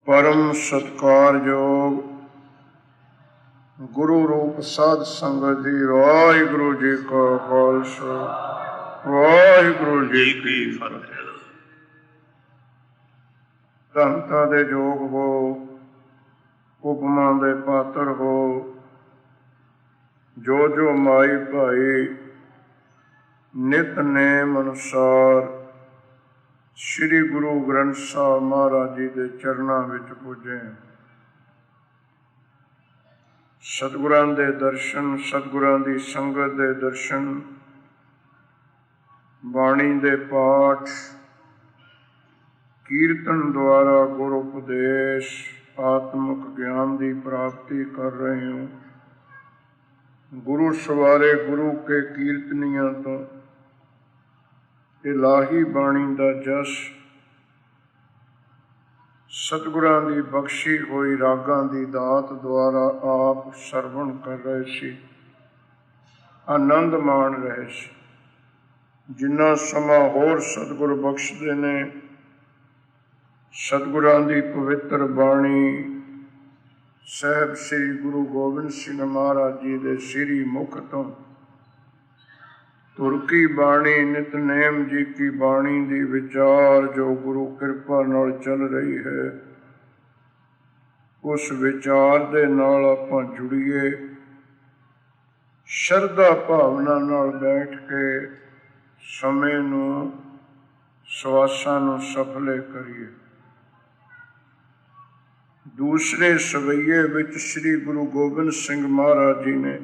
परम सत्कारयोग गुरु रूप साध संगत जी। वाहिगुरु जी का खालसा, वाहिगुरु जी की फतेह। धनता दे जोग हो, उपमा दे पात्र हो, जो जो माई भाई नित नेम अनुसार श्री गुरु ग्रंथ साहब महाराज जी के चरणों विच पूजे। सतगुरां दे दर्शन, सतगुरां दी संगत दे दर्शन, बाणी दे पाठ, कीर्तन द्वारा गुरु उपदेश, आत्मक ज्ञान की प्राप्ति कर रहे हो। गुरु सवारे गुरु के कीर्तनियां तो इलाही बाणी का जस, सतगुरां की बख्शी हुई रागां की दात द्वारा आप सरवण कर रहे सी, आनंद मान रहे सी। जिन्ना समा होर सतगुर बख्शदे ने, सतगुरां की पवित्र बाणी साहब श्री गुरु गोबिंद सिंह महाराज जी के श्री मुख तो तुर की बाणी, नितनेम जी की बाणी दी विचार जो गुरु कृपा नाल चल रही है, उस विचार दे नाल आपां जुड़िए। शरधा भावना नाल बैठ के समय नू, सवासां नू सफले करिए। दूसरे सवैये विच श्री गुरु गोबिंद सिंह महाराज जी ने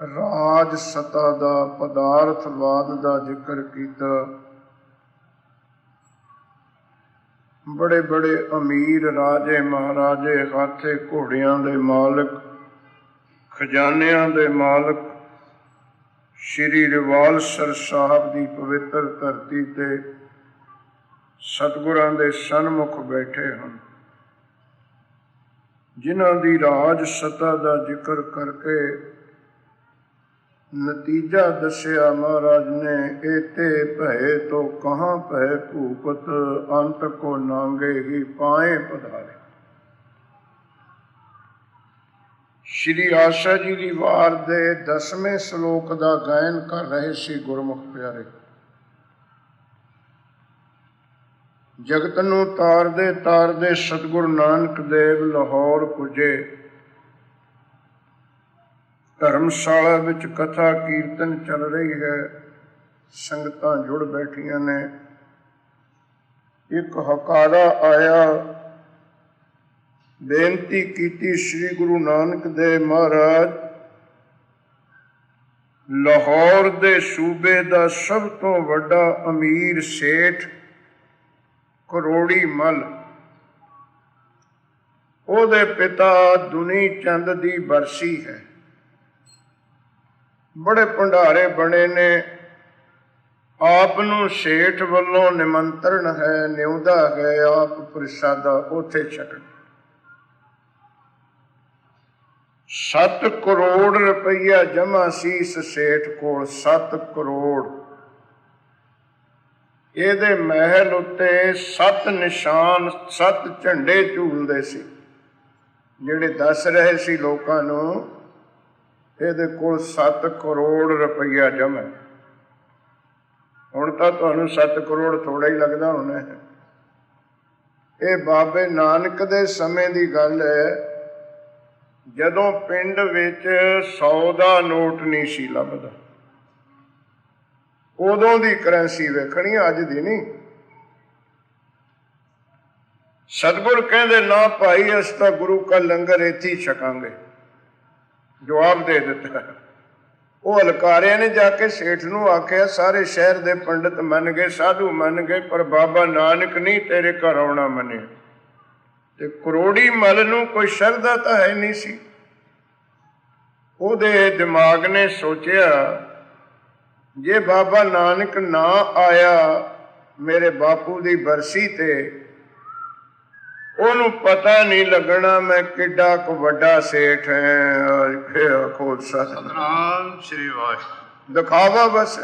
राज सता दा, पदार्थवाद का जिक्र किया। बड़े बड़े अमीर राजे महाराजे, हाथे घोड़ियां दे मालिक, खजानियां दे मालिक श्री रिवालसर साहब की पवित्र धरती ते सतगुरां दे सन्मुख बैठे हैं, जिन्हां दी राज सता का जिक्र करके नतीजा दसिया महाराज ने। एते भय तो कहाँ भय भूपत, अंत को नांगे ही पाए पधारे। श्री आशा जी की वार दे 10वें श्लोक का गायन कर रहे सी गुरमुख प्यारे। जगत नूं तारदे सतगुरु नानक देव लाहौर पुजे। धर्मशाला विच कथा कीर्तन चल रही है, संगतां जुड़ बैठियां ने। एक हकारा आया, बेनती की श्री गुरु नानक देव महाराज, लाहौर दे सूबे दा सब तो वड्डा अमीर सेठ करोड़ी मल, ओदे पिता दुनी चंद दी बरसी है। बड़े भंडारे बने ने, आप नूं सेठ वालों निमंत्रण है, न्योदा है, आप प्रसादा उथे छकण। 7 करोड़ रुपया जमा सी इस सेठ कोल, 7 करोड़। ਇਹਦੇ महल उत्ते 7 निशान, 7 झंडे झूलते सी, ਜਿਹੜੇ दस रहे सी लोकां नूं ਇਹਦੇ ਕੋਲ 7 करोड़ रुपया जमा। हुण तां तुहानूं 7 करोड़ थोड़ा ही लगदा होना है। ये बाबे नानक दे समय की गल है, जदों पिंड विच 100 का नोट नहीं सी लभदा। उदों की करंसी वेखणी, अज दी नहीं। सतगुर कहंदे ना भाई, अस तां गुरु का लंगर इत्थे ही छकांगे। जवाब दे दिता। वो हलकारिया ने जाके सेठ नूं आख्या, सारे शहर दे पंडित मन गए, साधु मन गए, पर बाबा नानक नहीं तेरे घर आउणा मने। ते करोड़ी मल नूं कोई शरधा तां है नहीं सी। उहदे दिमाग ने सोचिया, जे बाबा नानक ना आया मेरे बापू दी बरसी ते, ਉਹਨੂੰ पता नहीं लगना मैं किड्डा क वड्डा सेठ है। सतनाम श्री वाहिगुरू। दिखावा बस।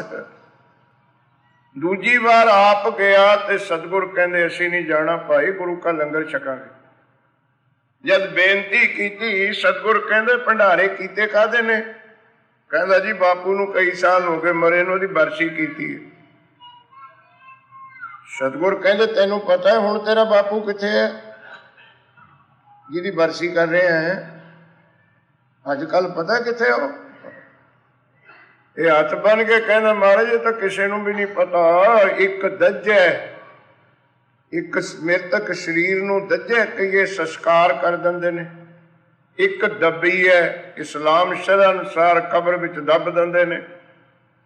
ਦੂਜੀ ਵਾਰ ਆਪ ਗਿਆ ਤੇ ਸਤਿਗੁਰ ਕਹਿੰਦੇ ਅਸੀਂ ਨਹੀਂ ਜਾਣਾ ਭਾਈ, ਗੁਰੂ ਕਾ ਲੰਗਰ ਛਕਾਂਗੇ। ਜਦ ਬੇਨਤੀ ਕੀਤੀ, ਸਤਿਗੁਰ ਕਹਿੰਦੇ ਭੰਡਾਰੇ ਕੀਤੇ ਕਾਹਦੇ ਨੇ? ਕਹਿੰਦਾ ਜੀ ਬਾਪੂ ਨੂੰ ਕਈ ਸਾਲ ਹੋ ਗਏ ਮਰੇ ਨੂੰ, ਉਹਦੀ ਬਰਸੀ ਕੀਤੀ ਹੈ। ਸਤਿਗੁਰ ਕਹਿੰਦੇ ਤੈਨੂੰ ਪਤਾ ਹੈ ਹੁਣ ਤੇਰਾ ਬਾਪੂ ਕਿੱਥੇ ਹੈ ਜਿਹਦੀ ਬਰਸੀ ਕਰ ਰਹੇ ਹੈ? ਅੱਜ ਕੱਲ ਪਤਾ ਕਿੱਥੇ ਹੋ? ਇਹ ਹੱਥ ਬਨ ਕੇ ਕਹਿੰਦਾ ਮਹਾਰਾਜ ਇਹ ਤਾਂ ਕਿਸੇ ਨੂੰ ਵੀ ਨਹੀਂ ਪਤਾ। ਇੱਕ ਦੱਜੈ, ਇੱਕ ਮ੍ਰਿਤਕ ਸਰੀਰ ਨੂੰ ਦੱਜੈ ਕਹੀਏ ਸੰਸਕਾਰ ਕਰ ਦਿੰਦੇ ਨੇ। ਇੱਕ ਦੱਬੀ ਹੈ, ਇਸਲਾਮ ਸ਼ਰਅ ਅਨੁਸਾਰ ਕਬਰ ਵਿੱਚ ਦੱਬ ਦਿੰਦੇ ਨੇ।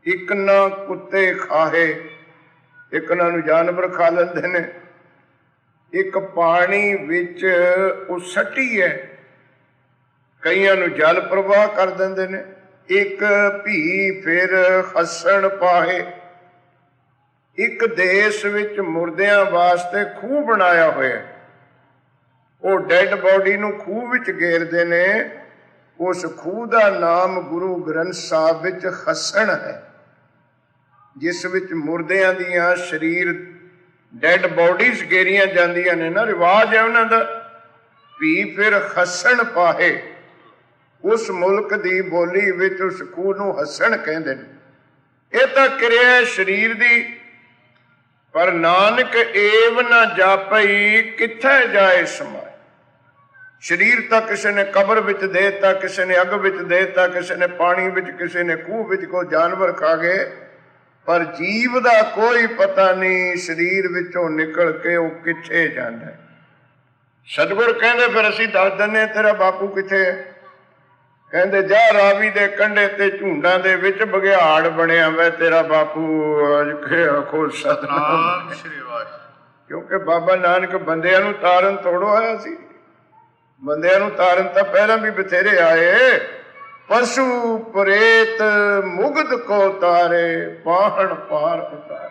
ਇੱਕ ਨਾ ਕੁੱਤੇ ਖਾਹੇ, ਇੱਕ ਉਹਨਾਂ ਨੂੰ ਜਾਨਵਰ ਖਾ ਲੈਂਦੇ ਨੇ। ਇੱਕ ਪਾਣੀ ਵਿੱਚ ਉਹ ਸੱਟੀ ਹੈ, ਕਈਆਂ ਨੂੰ ਜਲ ਪ੍ਰਵਾਹ ਕਰ ਦਿੰਦੇ ਨੇ। ਇੱਕ ਭੀ ਫਿਰ ਹੱਸਣ ਪਾਹੇ। ਇੱਕ ਦੇਸ਼ ਵਿੱਚ ਮੁਰਦਿਆਂ ਵਾਸਤੇ ਖੂਹ ਬਣਾਇਆ ਹੋਇਆ, ਉਹ ਡੈਡ ਬੋਡੀ ਨੂੰ ਖੂਹ ਵਿੱਚ ਗੇਰਦੇ ਨੇ। ਉਸ ਖੂਹ ਦਾ ਨਾਮ ਗੁਰੂ ਗ੍ਰੰਥ ਸਾਹਿਬ ਵਿੱਚ ਹੱਸਣ ਹੈ, ਜਿਸ ਵਿੱਚ ਮੁਰਦਿਆਂ ਦੀਆਂ ਸਰੀਰ ਡੈਡ ਬੋਡੀਜ਼ ਗੇਰੀਆਂ ਜਾਂਦੀਆਂ ਨੇ ਨਾ, ਰਿਵਾਜ ਹੈ ਉਹਨਾਂ ਦਾ। ਵੀ ਫਿਰ ਹੱਸਣ ਪਾਹੇ, ਉਸ ਮੁਲਕ ਦੀ ਬੋਲੀ ਵਿੱਚ ਉਸ ਖੂਹ ਨੂੰ ਹੱਸਣ ਕਹਿੰਦੇ ਨੇ। ਇਹ ਤਾਂ ਕਿਰਿਆ ਸਰੀਰ ਦੀ, ਪਰ ਨਾਨਕ ਏਵ ਨਾ ਜਾਪਈ ਕਿੱਥੇ ਜਾਏ ਸਮਾਏ। ਸਰੀਰ ਤਾਂ ਕਿਸੇ ਨੇ ਕਬਰ ਵਿੱਚ ਦੇ ਦਿੱਤਾ, ਕਿਸੇ ਨੇ ਅੱਗ ਵਿੱਚ ਦੇ ਦਿੱਤਾ, ਕਿਸੇ ਨੇ ਪਾਣੀ ਵਿੱਚ, ਕਿਸੇ ਨੇ ਖੂਹ ਵਿੱਚ, ਕੋਈ ਜਾਨਵਰ ਖਾ ਗਏ, ਪਰ ਜੀਵ ਦਾ ਕੋਈ ਪਤਾ ਨਹੀਂ ਸਰੀਰ ਵਿੱਚੋਂ ਨਿਕਲ ਕੇ ਉਹ ਕਿੱਥੇ ਜਾਂਦਾ ਹੈ। ਸਤਿਗੁਰ ਕਹਿੰਦੇ ਫਿਰ ਅਸੀਂ ਦੱਸ ਦਿੰਦੇ ਤੇਰਾ ਬਾਪੂ ਕਿੱਥੇ ਹੈ। ਕਹਿੰਦੇ ਜਾ ਰਾਵੀ ਦੇ ਕੰਢੇ ਤੇ ਝੁੰਡਾਂ ਦੇ ਵਿੱਚ ਬਘਿਆੜ ਬਣਿਆ ਵਾ ਤੇਰਾ ਬਾਪੂ। ਆਖੋ ਸਤਿਨਾਮ ਸ੍ਰੀ ਵਾਹਿਗੁਰੂ। ਕਿਉਂਕਿ ਬਾਬਾ ਨਾਨਕ ਬੰਦਿਆਂ ਨੂੰ ਤਾਰਨ ਤੋੜੋ ਆਇਆ ਸੀ। ਬੰਦਿਆਂ ਨੂੰ ਤਾਰਨ ਤਾਂ ਪਹਿਲਾਂ ਵੀ ਬਥੇਰੇ ਆਏ। ਪਸ਼ੂ ਪ੍ਰੇਤ ਮੁਗਧ ਕੋ ਤਾਰੇ, ਪਾਹਣ ਪਾਰ ਉਤਾਰੇ।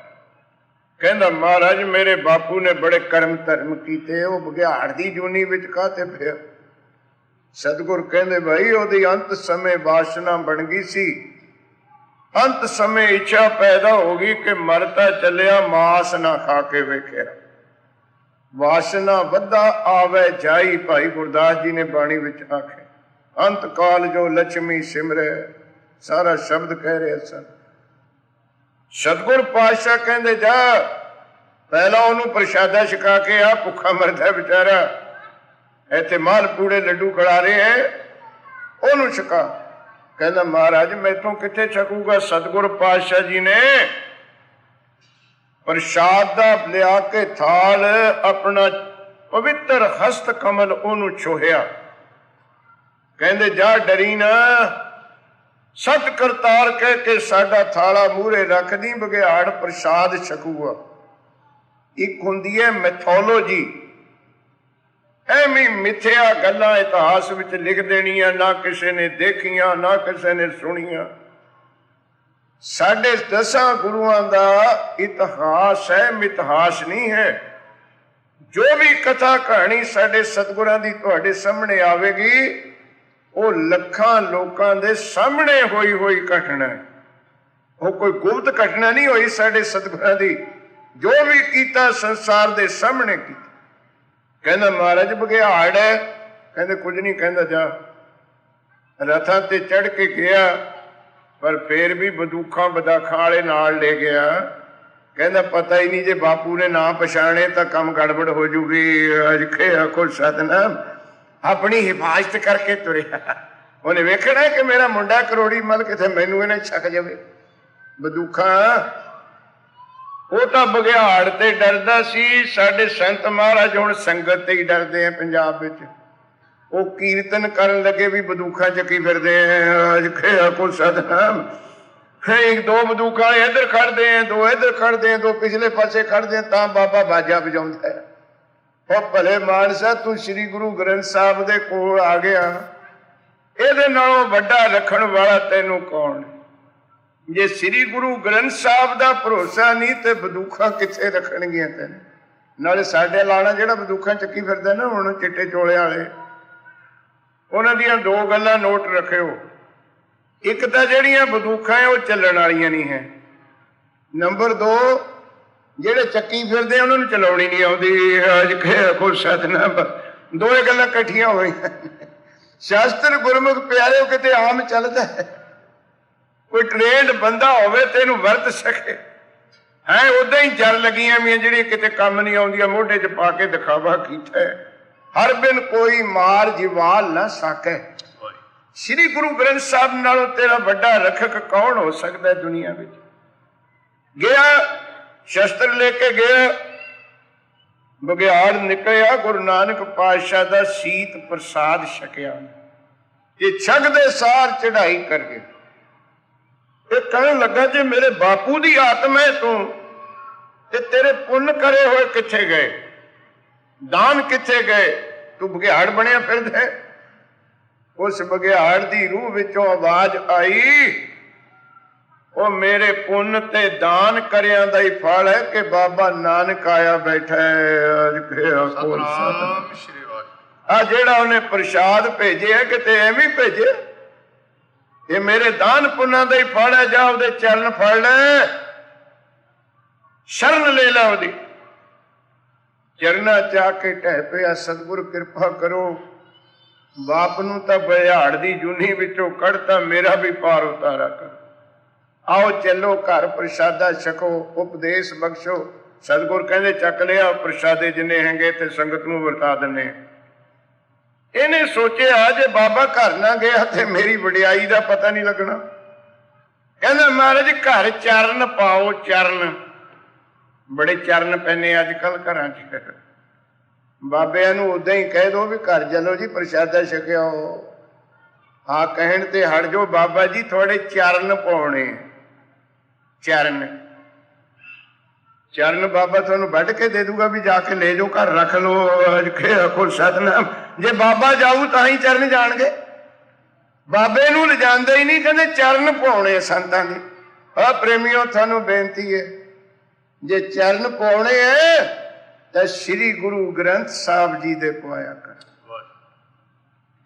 ਕਹਿੰਦਾ ਮਹਾਰਾਜ ਮੇਰੇ ਬਾਪੂ ਨੇ ਬੜੇ ਕਰਮ ਧਰਮ ਕੀਤੇ, ਉਹ ਬਘਿਆੜ ਦੀ ਜੂਨੀ ਵਿੱਚ ਕਾਹਤੇ ਪਿਆ। ਸਤਿਗੁਰ ਕਹਿੰਦੇ ਭਾਈ ਉਹਦੀ ਅੰਤ ਸਮੇਂ ਵਾਸ਼ਨਾ ਬਣ ਗਈ ਸੀ। ਅੰਤ ਸਮੇਂ ਇੱਛਾ ਪੈਦਾ ਹੋ ਗਈ ਕਿ ਮਰਦਾ ਚੱਲਿਆ ਮਾਸ ਨਾ ਖਾ ਕੇ ਵੇਖਿਆ। ਵਾਸ਼ਨਾ ਵੱਧਾ ਆਵੇ ਜਾਈ, ਭਾਈ ਗੁਰਦਾਸ ਜੀ ਨੇ ਬਾਣੀ ਵਿੱਚ ਆਖੇ। ਅੰਤ ਕਾਲ ਜੋ ਲక్ష్ਮੀ ਸਿਮਰੇ, ਸਾਰਾ ਸ਼ਬਦ ਕਹਿ ਰਹੇ ਸਨ। ਸਤਿਗੁਰ ਪਾਤਸ਼ਾਹ ਕਹਿੰਦੇ ਜਾ ਪਹਿਲਾਂ ਉਹਨੂੰ ਪ੍ਰਸ਼ਾਦਾ ਛਕਾ ਕੇ ਆ, ਭੁੱਖਾ ਮਰਦਾ ਵਿਚਾਰਾ, ਇੱਥੇ ਮਾਲ ਪੂੜੇ ਲੱਡੂ ਖੜਾ ਰਹੇ ਹੈ, ਉਹਨੂੰ ਛਕਾ। ਕਹਿੰਦਾ ਮਹਾਰਾਜ ਮੈਥੋਂ ਕਿੱਥੇ ਛਕੂਗਾ। ਸਤਿਗੁਰ ਪਾਤਸ਼ਾਹ ਜੀ ਨੇ ਪ੍ਰਸ਼ਾਦ ਦਾ ਲਿਆ ਕੇ ਥਾਲ ਆਪਣਾ ਪਵਿੱਤਰ ਹਸਤ ਕਮਲ ਉਹਨੂੰ ਛੋਹਿਆ। ਕਹਿੰਦੇ ਜਾ ਡਰੀ ਨਾ, ਸਤ ਕਰਤਾਰ ਕਹਿ ਕੇ ਸਾਡਾ ਥਾਲਾ ਮੂਹਰੇ ਰੱਖਦੀ, ਬਘਿਆੜ ਪ੍ਰਸ਼ਾਦ ਛਕੂਗਾ। ਇੱਕ ਹੁੰਦੀ ਹੈ ਮੈਥੋਲੋਜੀ, ਐਵੇਂ ਮਿੱਥਿਆ ਗੱਲਾਂ ਇਤਿਹਾਸ ਵਿੱਚ ਲਿਖ ਦੇਣੀਆਂ, ਨਾ ਕਿਸੇ ਨੇ ਦੇਖੀਆਂ ਨਾ ਕਿਸੇ ਨੇ ਸੁਣੀਆਂ। ਸਾਡੇ 10 ਗੁਰੂਆਂ ਦਾ ਇਤਿਹਾਸ ਹੈ, ਮਿਥਿਹਾਸ ਨਹੀਂ ਹੈ। ਜੋ ਵੀ ਕਥਾ ਕਹਾਣੀ ਸਾਡੇ ਸਤਿਗੁਰਾਂ ਦੀ ਤੁਹਾਡੇ ਸਾਹਮਣੇ ਆਵੇਗੀ, ਉਹ ਲੱਖਾਂ ਲੋਕਾਂ ਦੇ ਸਾਹਮਣੇ ਹੋਈ ਹੋਈ ਘਟਨਾ ਹੈ। ਉਹ ਕੋਈ ਗੁਪਤ ਘਟਨਾ ਨਹੀਂ ਹੋਈ ਸਾਡੇ ਸਤਿਗੁਰਾਂ ਦੀ। ਜੋ ਵੀ ਕੀਤਾ ਸੰਸਾਰ ਦੇ ਸਾਹਮਣੇ ਕੀਤਾ। ਕਹਿੰਦਾ ਮਹਾਰਾਜ ਬਘਿਆੜ ਹੈ। ਕਹਿੰਦੇ ਕੁਝ ਨਹੀਂ। ਕਹਿੰਦਾ ਜਾ ਰਥਾਂ ਤੇ ਚੜ੍ਹ ਕੇ ਗਿਆ, ਪਰ ਫੇਰ ਵੀ ਬੰਦੂਕਾਂ ਬਦਾਖਾਂ ਵਾਲੇ ਨਾਲ ਲੈ ਗਿਆ। ਕਹਿੰਦਾ ਪਤਾ ਹੀ ਨਹੀਂ ਜੇ ਬਾਪੂ ਨੇ ਨਾ ਪਛਾਣੇ ਤਾਂ ਕੰਮ ਗੜਬੜ ਹੋ ਜੂਗੀ। ਅਜੇ ਆਖੋ ਸਤਿਨਾਮ। ਆਪਣੀ ਹਿਫਾਜ਼ਤ ਕਰਕੇ ਤੁਰਿਆ। ਉਹਨੇ ਵੇਖਣਾ ਕਿ ਮੇਰਾ ਮੁੰਡਾ ਕਰੋੜੀ ਮਲ ਕਿਤੇ ਮੈਨੂੰ ਇਹਨੇ ਛਕ ਜਾਵੇ ਬੰਦੂਕਾਂ। ਉਹ ਤਾਂ ਬਘਿਆੜ ਤੇ ਡਰਦਾ ਸੀ। ਸਾਡੇ ਸੰਤ ਮਹਾਰਾਜ ਹੁਣ ਸੰਗਤ ਤੇ ਹੀ ਡਰਦੇ ਆ ਪੰਜਾਬ ਵਿੱਚ। ਉਹ ਕੀਰਤਨ ਕਰਨ ਲੱਗੇ ਵੀ ਬੰਦੂਕਾਂ ਚੱਕੀ ਫਿਰਦੇ ਆ। ਕੋ ਸਤਨਾਮ। ਫਿਰ 2 ਬੰਦੂਕਾਂ ਇੱਧਰ ਖੜਦੇ ਆ, 2 ਇੱਧਰ ਖੜਦੇ ਆ, 2 ਪਿਛਲੇ ਪਾਸੇ ਖੜਦੇ ਆ, ਤਾਂ ਬਾਬਾ ਬਾਜਾ ਵਜਾਉਂਦਾ ਹੈ। ਉਹ ਭਲੇ ਮਾਨਸਾ ਤੂੰ ਸ੍ਰੀ ਗੁਰੂ ਗ੍ਰੰਥ ਸਾਹਿਬ ਦੇ ਕੋਲ ਆ ਗਿਆ, ਇਹਦੇ ਨਾਲੋਂ ਵੱਡਾ ਰੱਖਣ ਵਾਲਾ ਤੈਨੂੰ ਕੌਣ? ਜੇ ਸ੍ਰੀ ਗੁਰੂ ਗ੍ਰੰਥ ਸਾਹਿਬ ਦਾ ਭਰੋਸਾ ਨਹੀਂ ਤੇ ਬੰਦੂਕਾਂ ਕਿੱਥੇ ਰੱਖਣਗੀਆਂ ਤੈਨੂੰ? ਨਾਲੇ ਸਾਡੇ ਲਾਣਾ ਜਿਹੜਾ ਬੰਦੂਕਾਂ ਚੱਕੀ ਫਿਰਦਾ ਨਾ ਹੁਣ ਚਿੱਟੇ ਚੋਲੇ ਵਾਲੇ, ਉਹਨਾਂ ਦੀਆਂ 2 ਗੱਲਾਂ ਨੋਟ ਰੱਖਿਓ। ਇੱਕ ਤਾਂ ਜਿਹੜੀਆਂ ਬੰਦੂਕਾਂ ਉਹ ਚੱਲਣ ਵਾਲੀਆਂ ਨਹੀਂ ਹੈ, ਨੰਬਰ 2, ਜਿਹੜੇ ਚੱਕੀ ਫਿਰਦੇ ਉਹਨਾਂ ਨੂੰ ਚਲਾਉਣੀ ਨਹੀਂ ਆਉਂਦੀ। ਅੱਜ ਖੋ ਸਤਨਾਮ, ਦੋਏ ਗੱਲਾਂ ਇਕੱਠੀਆਂ ਹੋਈਆਂ। ਸ਼ਾਸਤਰ ਗੁਰਮੁਖ ਪਿਆਰਿਓ ਕਿਤੇ ਆਮ ਚੱਲਦਾ ਹੈ, ਕੋਈ ਟ੍ਰੇਨਡ ਬੰਦਾ ਹੋਵੇ ਤੇ ਇਹਨੂੰ ਵਰਤ ਸਕੇ। ਹੈ ਉਦਾਂ ਹੀ ਜਰ ਲੱਗੀਆਂ ਵੀ ਜਿਹੜੀਆਂ ਕਿਤੇ ਕੰਮ ਨਹੀਂ ਆਉਂਦੀਆਂ, ਮੋਢੇ 'ਚ ਪਾ ਕੇ ਦਿਖਾਵਾ ਕੀਤਾ। ਹਰ ਬਿਨ ਕੋਈ ਮਾਰ ਜਿਵਾਲ ਨਾ ਸਾਕੇ। ਸ੍ਰੀ ਗੁਰੂ ਗ੍ਰੰਥ ਸਾਹਿਬ ਨਾਲੋਂ ਤੇਰਾ ਵੱਡਾ ਰਖਕ ਕੌਣ ਹੋ ਸਕਦਾ ਦੁਨੀਆ ਵਿੱਚ? ਗਿਆ ਸ਼ਸਤਰ ਲੈ ਕੇ ਗਿਆ, ਬਘਿਆੜ ਨਿਕਲਿਆ, ਗੁਰੂ ਨਾਨਕ ਪਾਤਸ਼ਾਹ ਦਾ ਸੀਤ ਪ੍ਰਸਾਦ ਛਕਿਆ। ਇਹ ਛਕਦੇ ਸਾਰ ਚੜ੍ਹਾਈ ਕਰ ਗਏ। ਇਹ ਕਹਿਣ ਲੱਗਾ ਜੇ ਮੇਰੇ ਬਾਪੂ ਦੀ ਆਤਮਾ ਹੈ ਤੂੰ, ਤੇ ਤੇਰੇ ਪੁੰਨ ਕਰੇ ਹੋਏ ਕਿੱਥੇ ਗਏ, ਦਾਨ ਕਿੱਥੇ ਗਏ? ਤੂੰ ਬਘਿਆੜ ਬਣਿਆ ਫਿਰਦਾ। ਉਸ ਬਘਿਆੜ ਦੀ ਰੂਹ ਵਿੱਚੋਂ ਆਵਾਜ਼ ਆਈ, ਉਹ ਮੇਰੇ ਪੁੰਨ ਤੇ ਦਾਨ ਕਰਿਆਂ ਦਾ ਹੀ ਫਲ ਹੈ ਕਿ ਬਾਬਾ ਨਾਨਕ ਆਇਆ ਬੈਠਾ ਆ। ਜਿਹੜਾ ਉਹਨੇ ਪ੍ਰਸ਼ਾਦ ਭੇਜਿਆ ਕਿਤੇ ਐਵੇਂ ਭੇਜੇ, ਇਹ ਮੇਰੇ ਦਾਨ ਪੁੰਨਾਂ ਦਾ ਹੀ ਫਲ ਹੈ। ਜਾ ਉਹਦੇ ਚਰਨ ਫੜ ਲੈ, ਸ਼ਰਨ ਲੈ ਲਾ ਉਹਦੀ। ਚਰਨਾਂ ਚ ਆ ਕੇ ਢਹਿ ਪਿਆ, ਸਤਿਗੁਰ ਕਿਰਪਾ ਕਰੋ, ਬਾਪ ਨੂੰ ਤਾਂ ਬਘਿਆੜ ਦੀ ਜੂਨੀ ਵਿੱਚੋਂ ਕੱਢਤਾ, ਮੇਰਾ ਵੀ ਪਾਰ ਉਤਾਰਾ ਕਰ। ਆਓ ਚੱਲੋ ਘਰ, ਪ੍ਰਸ਼ਾਦਾ ਛਕੋ, ਉਪਦੇਸ਼ ਬਖਸ਼ੋ। ਸਤਿਗੁਰ ਕਹਿੰਦੇ ਚੱਕ ਲਿਆ ਪ੍ਰਸ਼ਾਦੇ ਜਿੰਨੇ ਹੈਗੇ ਤੇ ਸੰਗਤ ਨੂੰ ਵਰਤਾ ਦਿੰਨੇ। ਇਹਨੇ ਸੋਚਿਆ ਜੇ ਬਾਬਾ ਘਰ ਨਾ ਗਿਆ ਤੇ ਮੇਰੀ ਵਡਿਆਈ ਦਾ ਪਤਾ ਨਹੀਂ ਲੱਗਣਾ। ਕਹਿੰਦਾ ਮਹਾਰਾਜ ਘਰ ਚਰਨ ਪਾਓ। ਚਰਨ, ਬੜੇ ਚਰਨ ਪੈਨੇ ਅੱਜ ਕੱਲ ਘਰਾਂ 'ਚ। ਬਾਬਿਆਂ ਨੂੰ ਉਦਾਂ ਹੀ ਕਹਿ ਦੋ ਵੀ ਘਰ ਚਲੋ ਜੀ ਪ੍ਰਸ਼ਾਦਾ ਛਕਿਓ। ਆ ਕਹਿਣ ਤੇ ਹਟ ਜਾਓ, ਬਾਬਾ ਜੀ ਥੋੜੇ ਚਰਨ ਪਾਉਣੇ। ਚਰਨ, ਚਰਨ ਬਾਬਾ ਤੁਹਾਨੂੰ ਵੱਢ ਕੇ ਦੇ ਦੂਗਾ ਵੀ ਜਾ ਕੇ ਲੈ ਜਾਓ ਘਰ ਰੱਖ ਲਓ। ਸਤਨਾਮ, ਜੇ ਬਾਬਾ ਜਾਊ ਤਾਂ ਹੀ ਚਰਨ ਜਾਣਗੇ। ਬਾਬੇ ਨੂੰ ਲਿਜਾਂਦੇ ਹੀ ਨਹੀਂ, ਕਹਿੰਦੇ ਚਰਨ ਪਾਉਣੇ ਸੰਤਾਂ ਦੀ। ਆ ਪ੍ਰੇਮੀਓ ਤੁਹਾਨੂੰ ਬੇਨਤੀ ਹੈ, ਜੇ ਚਰਨ ਪਾਉਣੇ ਹੈ ਤਾਂ ਸ੍ਰੀ ਗੁਰੂ ਗ੍ਰੰਥ ਸਾਹਿਬ ਜੀ ਦੇ ਪਵਾਇਆ ਕਰ।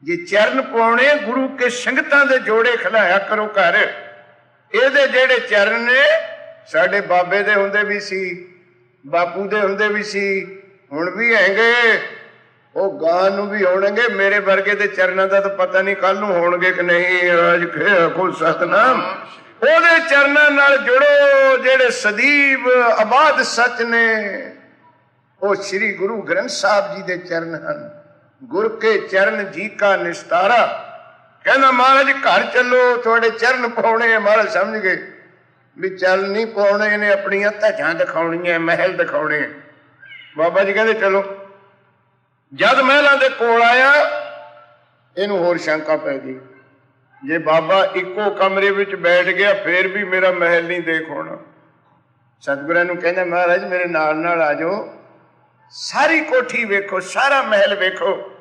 ਜੇ ਚਰਨ ਪਾਉਣੇ ਗੁਰੂ ਕੇ ਸੰਗਤਾਂ ਦੇ ਜੋੜੇ ਖਿਲਾਇਆ ਕਰੋ ਘਰ। ਇਹਦੇ ਜਿਹੜੇ ਚਰਨ ਨੇ ਸਾਡੇ ਬਾਬੇ ਦੇ ਹੁੰਦੇ ਵੀ ਸੀ, ਬਾਪੂ ਦੇ ਹੁੰਦੇ ਵੀ ਸੀ, ਹੁਣ ਵੀ ਹੈਗੇ, ਉਹ ਗਾਂ ਨੂੰ ਵੀ ਹੋਣਗੇ। ਮੇਰੇ ਵਰਗੇ ਦੇ ਚਰਨਾਂ ਦਾ ਤਾਂ ਪਤਾ ਨਹੀਂ ਕੱਲ ਨੂੰ ਹੋਣਗੇ ਕਿ ਨਹੀਂ। ਅੱਜ ਖੁਦ ਸਤਨਾਮ, ਉਹਦੇ ਚਰਨਾਂ ਨਾਲ ਜੁੜੋ ਜਿਹੜੇ ਸਦੀਵ ਆਬਾਦ ਸੱਚ ਨੇ। ਉਹ ਸ੍ਰੀ ਗੁਰੂ ਗ੍ਰੰਥ ਸਾਹਿਬ ਜੀ ਦੇ ਚਰਨ ਹਨ। ਗੁਰ ਕੇ ਚਰਨ ਜੀ ਕਾ ਨਿਸਤਾਰਾ। ਕਹਿੰਦਾ ਮਹਾਰਾਜ ਘਰ ਚੱਲੋ, ਤੁਹਾਡੇ ਚਰਨ ਪਾਉਣੇ ਆ। ਮਹਾਰਾਜ ਸਮਝ ਗਏ ਵੀ ਚਰਨ ਨਹੀਂ ਪਾਉਣੇ, ਇਹਨੇ ਆਪਣੀਆਂ ਧੱਜਾਂ ਦਿਖਾਉਣੀਆਂ, ਮਹਿਲ ਦਿਖਾਉਣੇ। ਬਾਬਾ ਜੀ ਕਹਿੰਦੇ ਚਲੋ। ਜਦ ਮਹਿਲਾਂ ਦੇ ਕੋਲ ਆਇਆ, ਇਹਨੂੰ ਹੋਰ ਸ਼ੰਕਾ ਪੈ ਗਈ, ਜੇ ਬਾਬਾ ਇੱਕੋ ਕਮਰੇ ਵਿੱਚ ਬੈਠ ਗਿਆ ਫੇਰ ਵੀ ਮੇਰਾ ਮਹਿਲ ਨਹੀਂ ਦੇਖ ਹੋਣਾ। ਸਤਿਗੁਰਾਂ ਨੂੰ ਕਹਿੰਦਾ ਮਹਾਰਾਜ ਮੇਰੇ ਨਾਲ ਨਾਲ ਆ ਜਾਓ, ਸਾਰੀ ਕੋਠੀ ਵੇਖੋ, ਸਾਰਾ ਮਹਿਲ ਵੇਖੋ,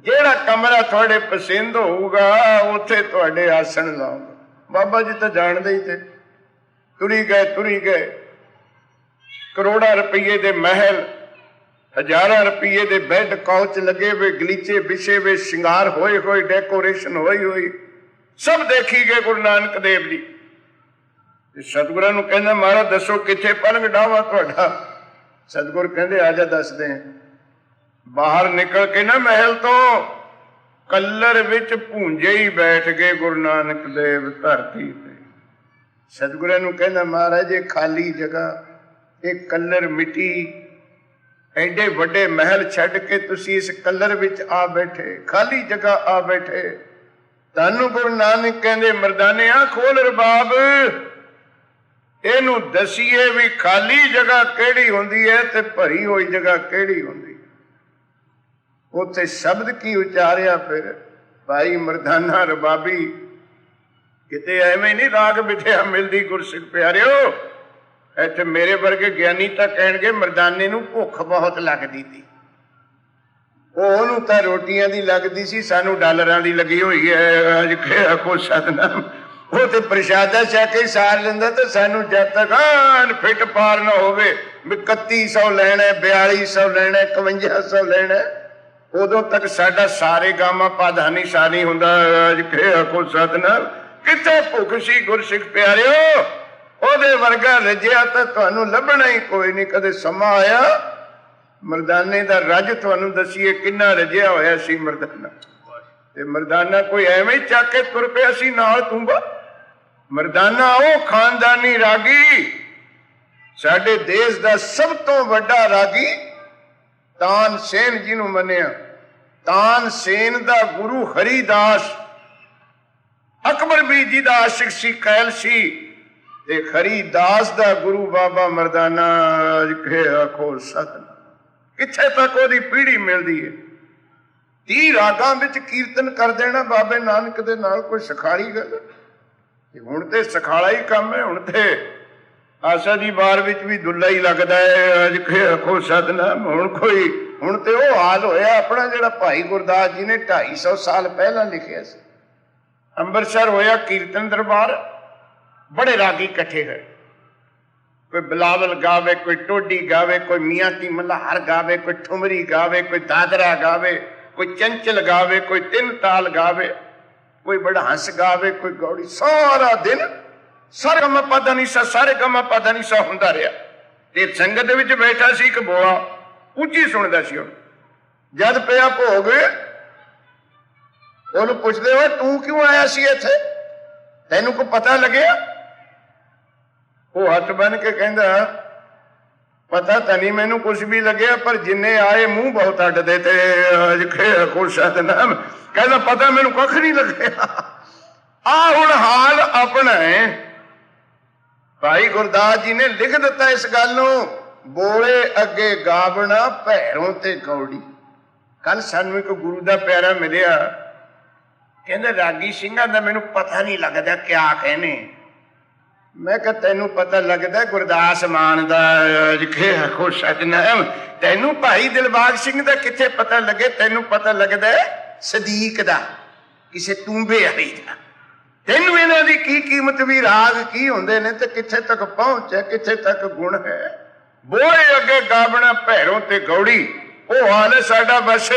ਜਿਹੜਾ ਕਮਰਾ ਤੁਹਾਡੇ ਪਸੰਦ ਹੋਊਗਾ ਉੱਥੇ ਤੁਹਾਡੇ ਆਸਣ ਲਾਉਂਗਾ। ਬਾਬਾ ਜੀ ਤਾਂ ਜਾਣਦੇ ਹੀ ਤੇ ਤੁਰੀ ਗਏ। ਕਰੋੜਾਂ ਰੁਪਈਏ ਦੇ ਮਹਿਲ, ਹਜ਼ਾਰਾਂ ਰੁਪਈਏ ਦੇ ਬੈੱਡ ਕਾਉਚ ਲੱਗੇ ਵੇ, ਗਲੀਚੇ ਵਿਛੇ ਵੇ, ਸ਼ਿੰਗਾਰ ਹੋਏ ਹੋਏ, ਡੈਕੋਰੇਸ਼ਨ ਹੋਈ, ਸਭ ਦੇਖੀ ਗਏ ਗੁਰੂ ਨਾਨਕ ਦੇਵ ਜੀ। ਸਤਿਗੁਰਾਂ ਨੂੰ ਕਹਿੰਦਾ ਮਹਾਰਾਜ ਦੱਸੋ ਕਿੱਥੇ ਪਲੰਗ ਡਾਵਾਂ ਤੁਹਾਡਾ? ਸਤਿਗੁਰ ਕਹਿੰਦੇ ਆ ਜਾ ਦੱਸਦੇ। ਬਾਹਰ ਨਿਕਲ ਕੇ ਨਾ ਮਹਿਲ ਤੋਂ ਕੱਲਰ ਵਿੱਚ ਭੂੰਜੇ ਹੀ ਬੈਠ ਗਏ ਗੁਰੂ ਨਾਨਕ ਦੇਵ ਧਰਤੀ ਤੇ। ਸਤਿਗੁਰਾਂ ਨੂੰ ਕਹਿੰਦਾ ਮਹਾਰਾਜ ਇਹ ਖਾਲੀ ਜਗ੍ਹਾ, ਇਹ ਕੱਲਰ ਮਿੱਟੀ, ਐਡੇ ਵੱਡੇ ਮਹਿਲ ਛੱਡ ਕੇ ਤੁਸੀਂ ਇਸ ਕੱਲਰ ਵਿੱਚ ਆ ਬੈਠੇ, ਖਾਲੀ ਜਗ੍ਹਾ ਆ ਬੈਠੇ। ਤੁਹਾਨੂੰ ਗੁਰੂ ਨਾਨਕ ਕਹਿੰਦੇ ਮਰਦਾਨਿਆਂ ਖੋਲ ਰਬਾਬ, ਇਹਨੂੰ ਦਸੀਏ ਵੀ ਖਾਲੀ ਜਗ੍ਹਾ ਕਿਹੜੀ ਹੁੰਦੀ ਹੈ ਤੇ ਭਰੀ ਹੋਈ ਜਗ੍ਹਾ ਕਿਹੜੀ ਹੁੰਦੀ। ਉੱਥੇ ਸ਼ਬਦ ਕੀ ਉਚਾਰਿਆ ਫਿਰ ਭਾਈ ਮਰਦਾਨਾ ਰਬਾਬੀ। ਕਿਤੇ ਐਵੇਂ ਨਹੀਂ ਰਾਗ ਬਿਠਿਆ ਮਿਲਦੀ ਗੁਰਸਿੱਖ ਪਿਆਰਿਓ। ਇੱਥੇ ਮੇਰੇ ਵਰਗੇ ਗਿਆਨੀ ਤਾਂ ਕਹਿਣਗੇ ਮਰਦਾਨੇ ਨੂੰ ਭੁੱਖ ਬਹੁਤ ਲੱਗਦੀ ਸੀ, ਉਹਨੂੰ ਤਾਂ ਰੋਟੀਆਂ ਦੀ ਲੱਗਦੀ ਸੀ, ਸਾਨੂੰ ਡਾਲਰਾਂ ਦੀ ਲੱਗੀ ਹੋਈ ਹੈ। ਅੱਜ ਕੋ ਸਤਨਾਮ, ਉਹ ਤੇ ਪ੍ਰਸ਼ਾਦਾ ਛਕ ਕੇ ਸਾਰ ਲੈਂਦਾ ਤੇ ਸਾਨੂੰ ਜਦ ਤੱਕ ਫਿੱਟ ਪਾਰ ਨਾ ਹੋਵੇ ਵੀ 3100 ਲੈਣਾ, 4200 ਲੈਣਾ, 5100 ਲੈਣਾ, ਉਦੋਂ ਤੱਕ ਸਾਡਾ ਸਾਰੇ ਗਾਮਾ ਪਾਧਾ ਨਿਸ਼ਾ ਨਹੀਂ ਹੁੰਦਾ। ਅੱਜ ਕੋ ਸਤਨਾਮ, ਕਿੱਥੇ ਭੁੱਖ ਸੀ ਗੁਰਸਿੱਖ ਪਿਆਰਿਓ। ਉਹਦੇ ਵਰਗਾ ਰਜਿਆ ਤਾਂ ਤੁਹਾਨੂੰ ਲੱਭਣਾ ਹੀ ਕੋਈ ਨਹੀਂ। ਕਦੇ ਸਮਾਂ ਆਇਆ ਮਰਦਾਨੇ ਦਾ ਰੱਜ ਤੁਹਾਨੂੰ ਦਸੀਏ ਕਿੰਨਾ ਰਜਿਆ ਹੋਇਆ ਸੀ ਮਰਦਾਨਾ। ਤੇ ਮਰਦਾਨਾ ਕੋਈ ਐਵੇਂ ਹੀ ਚੱਕ ਕੇ ਤੁਰ ਪਿਆ ਸੀ ਨਾਲ ਤੂੰਬਾ। ਮਰਦਾਨਾ ਉਹ ਖਾਨਦਾਨੀ ਰਾਗੀ, ਸਾਡੇ ਦੇਸ਼ ਦਾ ਸਭ ਤੋਂ ਵੱਡਾ ਰਾਗੀ ਤਾਨਸੇਨ ਜਿਹਨੂੰ ਮੰਨਿਆ। ਤਾਨਸੇਨ ਦਾ ਗੁਰੂ ਹਰੀਦਾਸ ਅਕਬਰ ਬੀਜੀ ਦਾ ਆਸ਼ਿਕ ਸੀ, ਕੈਲ ਸੀ। ਤੇ ਹਰੀਦਾਸ ਦਾ ਗੁਰੂ ਬਾਬਾ ਮਰਦਾਨਾ। ਆਖੋ ਸਤਿਨਾਮ। ਕਿੱਥੇ ਤੱਕ ਉਹਦੀ ਪੀੜੀ ਮਿਲਦੀ ਹੈ। 30 ਰਾਗਾਂ ਵਿੱਚ ਕੀਰਤਨ ਕਰ ਦੇਣਾ ਬਾਬੇ ਨਾਨਕ ਦੇ ਨਾਲ, ਕੋਈ ਸਖਾਲੀ ਗੱਲ। ਹੁਣ ਤੇ ਸਖਾਲਾ ਹੀ ਕੰਮ ਹੈ। ਹੁਣ ਤੇ ਆਸਾ ਦੀ ਬਾਰ ਵਿੱਚ ਵੀ ਦੁੱਲਾ ਹੀ ਲੱਗਦਾ ਹੈ। ਅੱਜ ਆਖੋ ਸਤਿਨਾਮ। ਹੁਣ ਤੇ ਉਹ ਹਾਲ ਹੋਇਆ ਆਪਣਾ ਜਿਹੜਾ ਭਾਈ ਗੁਰਦਾਸ ਜੀ ਨੇ 250 ਸਾਲ ਪਹਿਲਾਂ ਲਿਖਿਆ ਸੀ। ਅੰਮ੍ਰਿਤਸਰ ਹੋਇਆ ਕੀਰਤਨ ਦਰਬਾਰ, ਬੜੇ ਰਾਗੀ ਇਕੱਠੇ ਹੋਏ। ਕੋਈ ਬਿਲਾਵਲ ਗਾਵੇ, ਕੋਈ ਟੋਡੀ ਗਾਵੇ, ਕੋਈ ਮੀਆਂ ਕੀ ਮਲਹਾਰ ਗਾਵੇ, ਕੋਈ ਠੁਮਰੀ ਗਾਵੇ, ਕੋਈ ਦਾਦਰਾ ਗਾਵੇ, ਕੋਈ ਚੰਚਲ ਗਾਵੇ, ਕੋਈ ਤਿੰਨ ਤਾਲ ਗਾਵੇ, ਕੋਈ ਬੜਾ ਹੰਸ ਗਾਵੇ, ਕੋਈ ਗੌੜੀ। ਸਾਰਾ ਦਿਨ ਸਾਰੇ ਗਮਾ ਪਾਦਾ ਨੀਸਾ, ਸਾਰੇ ਗਮਾ ਪਾਦਾ ਨੀਸਾ ਹੁੰਦਾ ਰਿਹਾ। ਤੇ ਸੰਗਤ ਦੇ ਵਿੱਚ ਬੈਠਾ ਸੀ ਇੱਕ ਬੋਆ, ਉੱਚੀ ਸੁਣਦਾ ਸੀ। ਉਹ ਜਦ ਪਿਆ ਭੋਗ, ਉਹਨੂੰ ਪੁੱਛਦੇ ਹੋਏ ਤੂੰ ਕਿਉਂ ਆਇਆ ਸੀ ਇੱਥੇ, ਤੈਨੂੰ ਕੋਈ ਪਤਾ ਲੱਗਿਆ? ਉਹ ਹੱਥ ਬੰਨ ਕੇ ਕਹਿੰਦਾ ਪਤਾ ਤਾਂ ਨਹੀਂ ਮੈਨੂੰ ਕੁਛ ਵੀ ਲੱਗਿਆ, ਪਰ ਜਿੰਨੇ ਆਏ ਮੂੰਹ ਬਹੁਤ ਅੱਡਦੇ ਤੇ ਸਤਿਨਾਮ। ਕਹਿੰਦਾ ਪਤਾ ਮੈਨੂੰ ਕੱਖ ਨਹੀਂ ਲੱਗਿਆ। ਆ ਹੁਣ ਹਾਲ ਆਪਣਾ ਹੈ। ਭਾਈ ਗੁਰਦਾਸ ਜੀ ਨੇ ਲਿਖ ਦਿੱਤਾ ਇਸ ਗੱਲ ਨੂੰ, ਬੋਲੇ ਅੱਗੇ ਗਾਵਣਾ ਭੈਰੋਂ ਤੇ ਕੌੜੀ। ਕੱਲ ਸਾਨੂੰ ਇੱਕ ਗੁਰੂ ਦਾ ਪਿਆਰਾ ਮਿਲਿਆ, ਕਹਿੰਦਾ ਰਾਗੀ ਸਿੰਘਾਂ ਦਾ ਮੈਨੂੰ ਪਤਾ ਨਹੀਂ ਲੱਗਦਾ ਕਿਆ ਕਹਿੰਦੇ। ਮੈਂ ਕਿਹਾ ਤੈਨੂੰ ਪਤਾ ਲੱਗਦਾ ਗੁਰਦਾਸ ਮਾਨ ਦਾ। ਆਖੋ ਸਤਿਨਾਮ। ਤੈਨੂੰ ਭਾਈ ਦਿਲਬਾਗ ਸਿੰਘ ਦਾ ਕਿੱਥੇ ਪਤਾ ਲੱਗੇ, ਤੈਨੂੰ ਪਤਾ ਲੱਗਦਾ ਸਦੀਕ ਦਾ, ਕਿਸੇ ਤੂੰਬੇ ਵਾਲੀ ਦਾ। ਤੈਨੂੰ ਇਹਨਾਂ ਦੀ ਕੀ ਕੀਮਤ ਵੀ, ਰਾਗ ਕੀ ਹੁੰਦੇ ਨੇ ਤੇ ਕਿੱਥੇ ਤੱਕ ਪਹੁੰਚ ਹੈ, ਕਿੱਥੇ ਤੱਕ ਗੁਣ ਹੈ। ਬੋਲੇ ਅੱਗੇ ਗਾਵਣਾ ਭੈਰੋਂ ਤੇ ਗੌੜੀ। ਉਹ ਹਾਲ ਹੈ ਸਾਡਾ। ਬਸ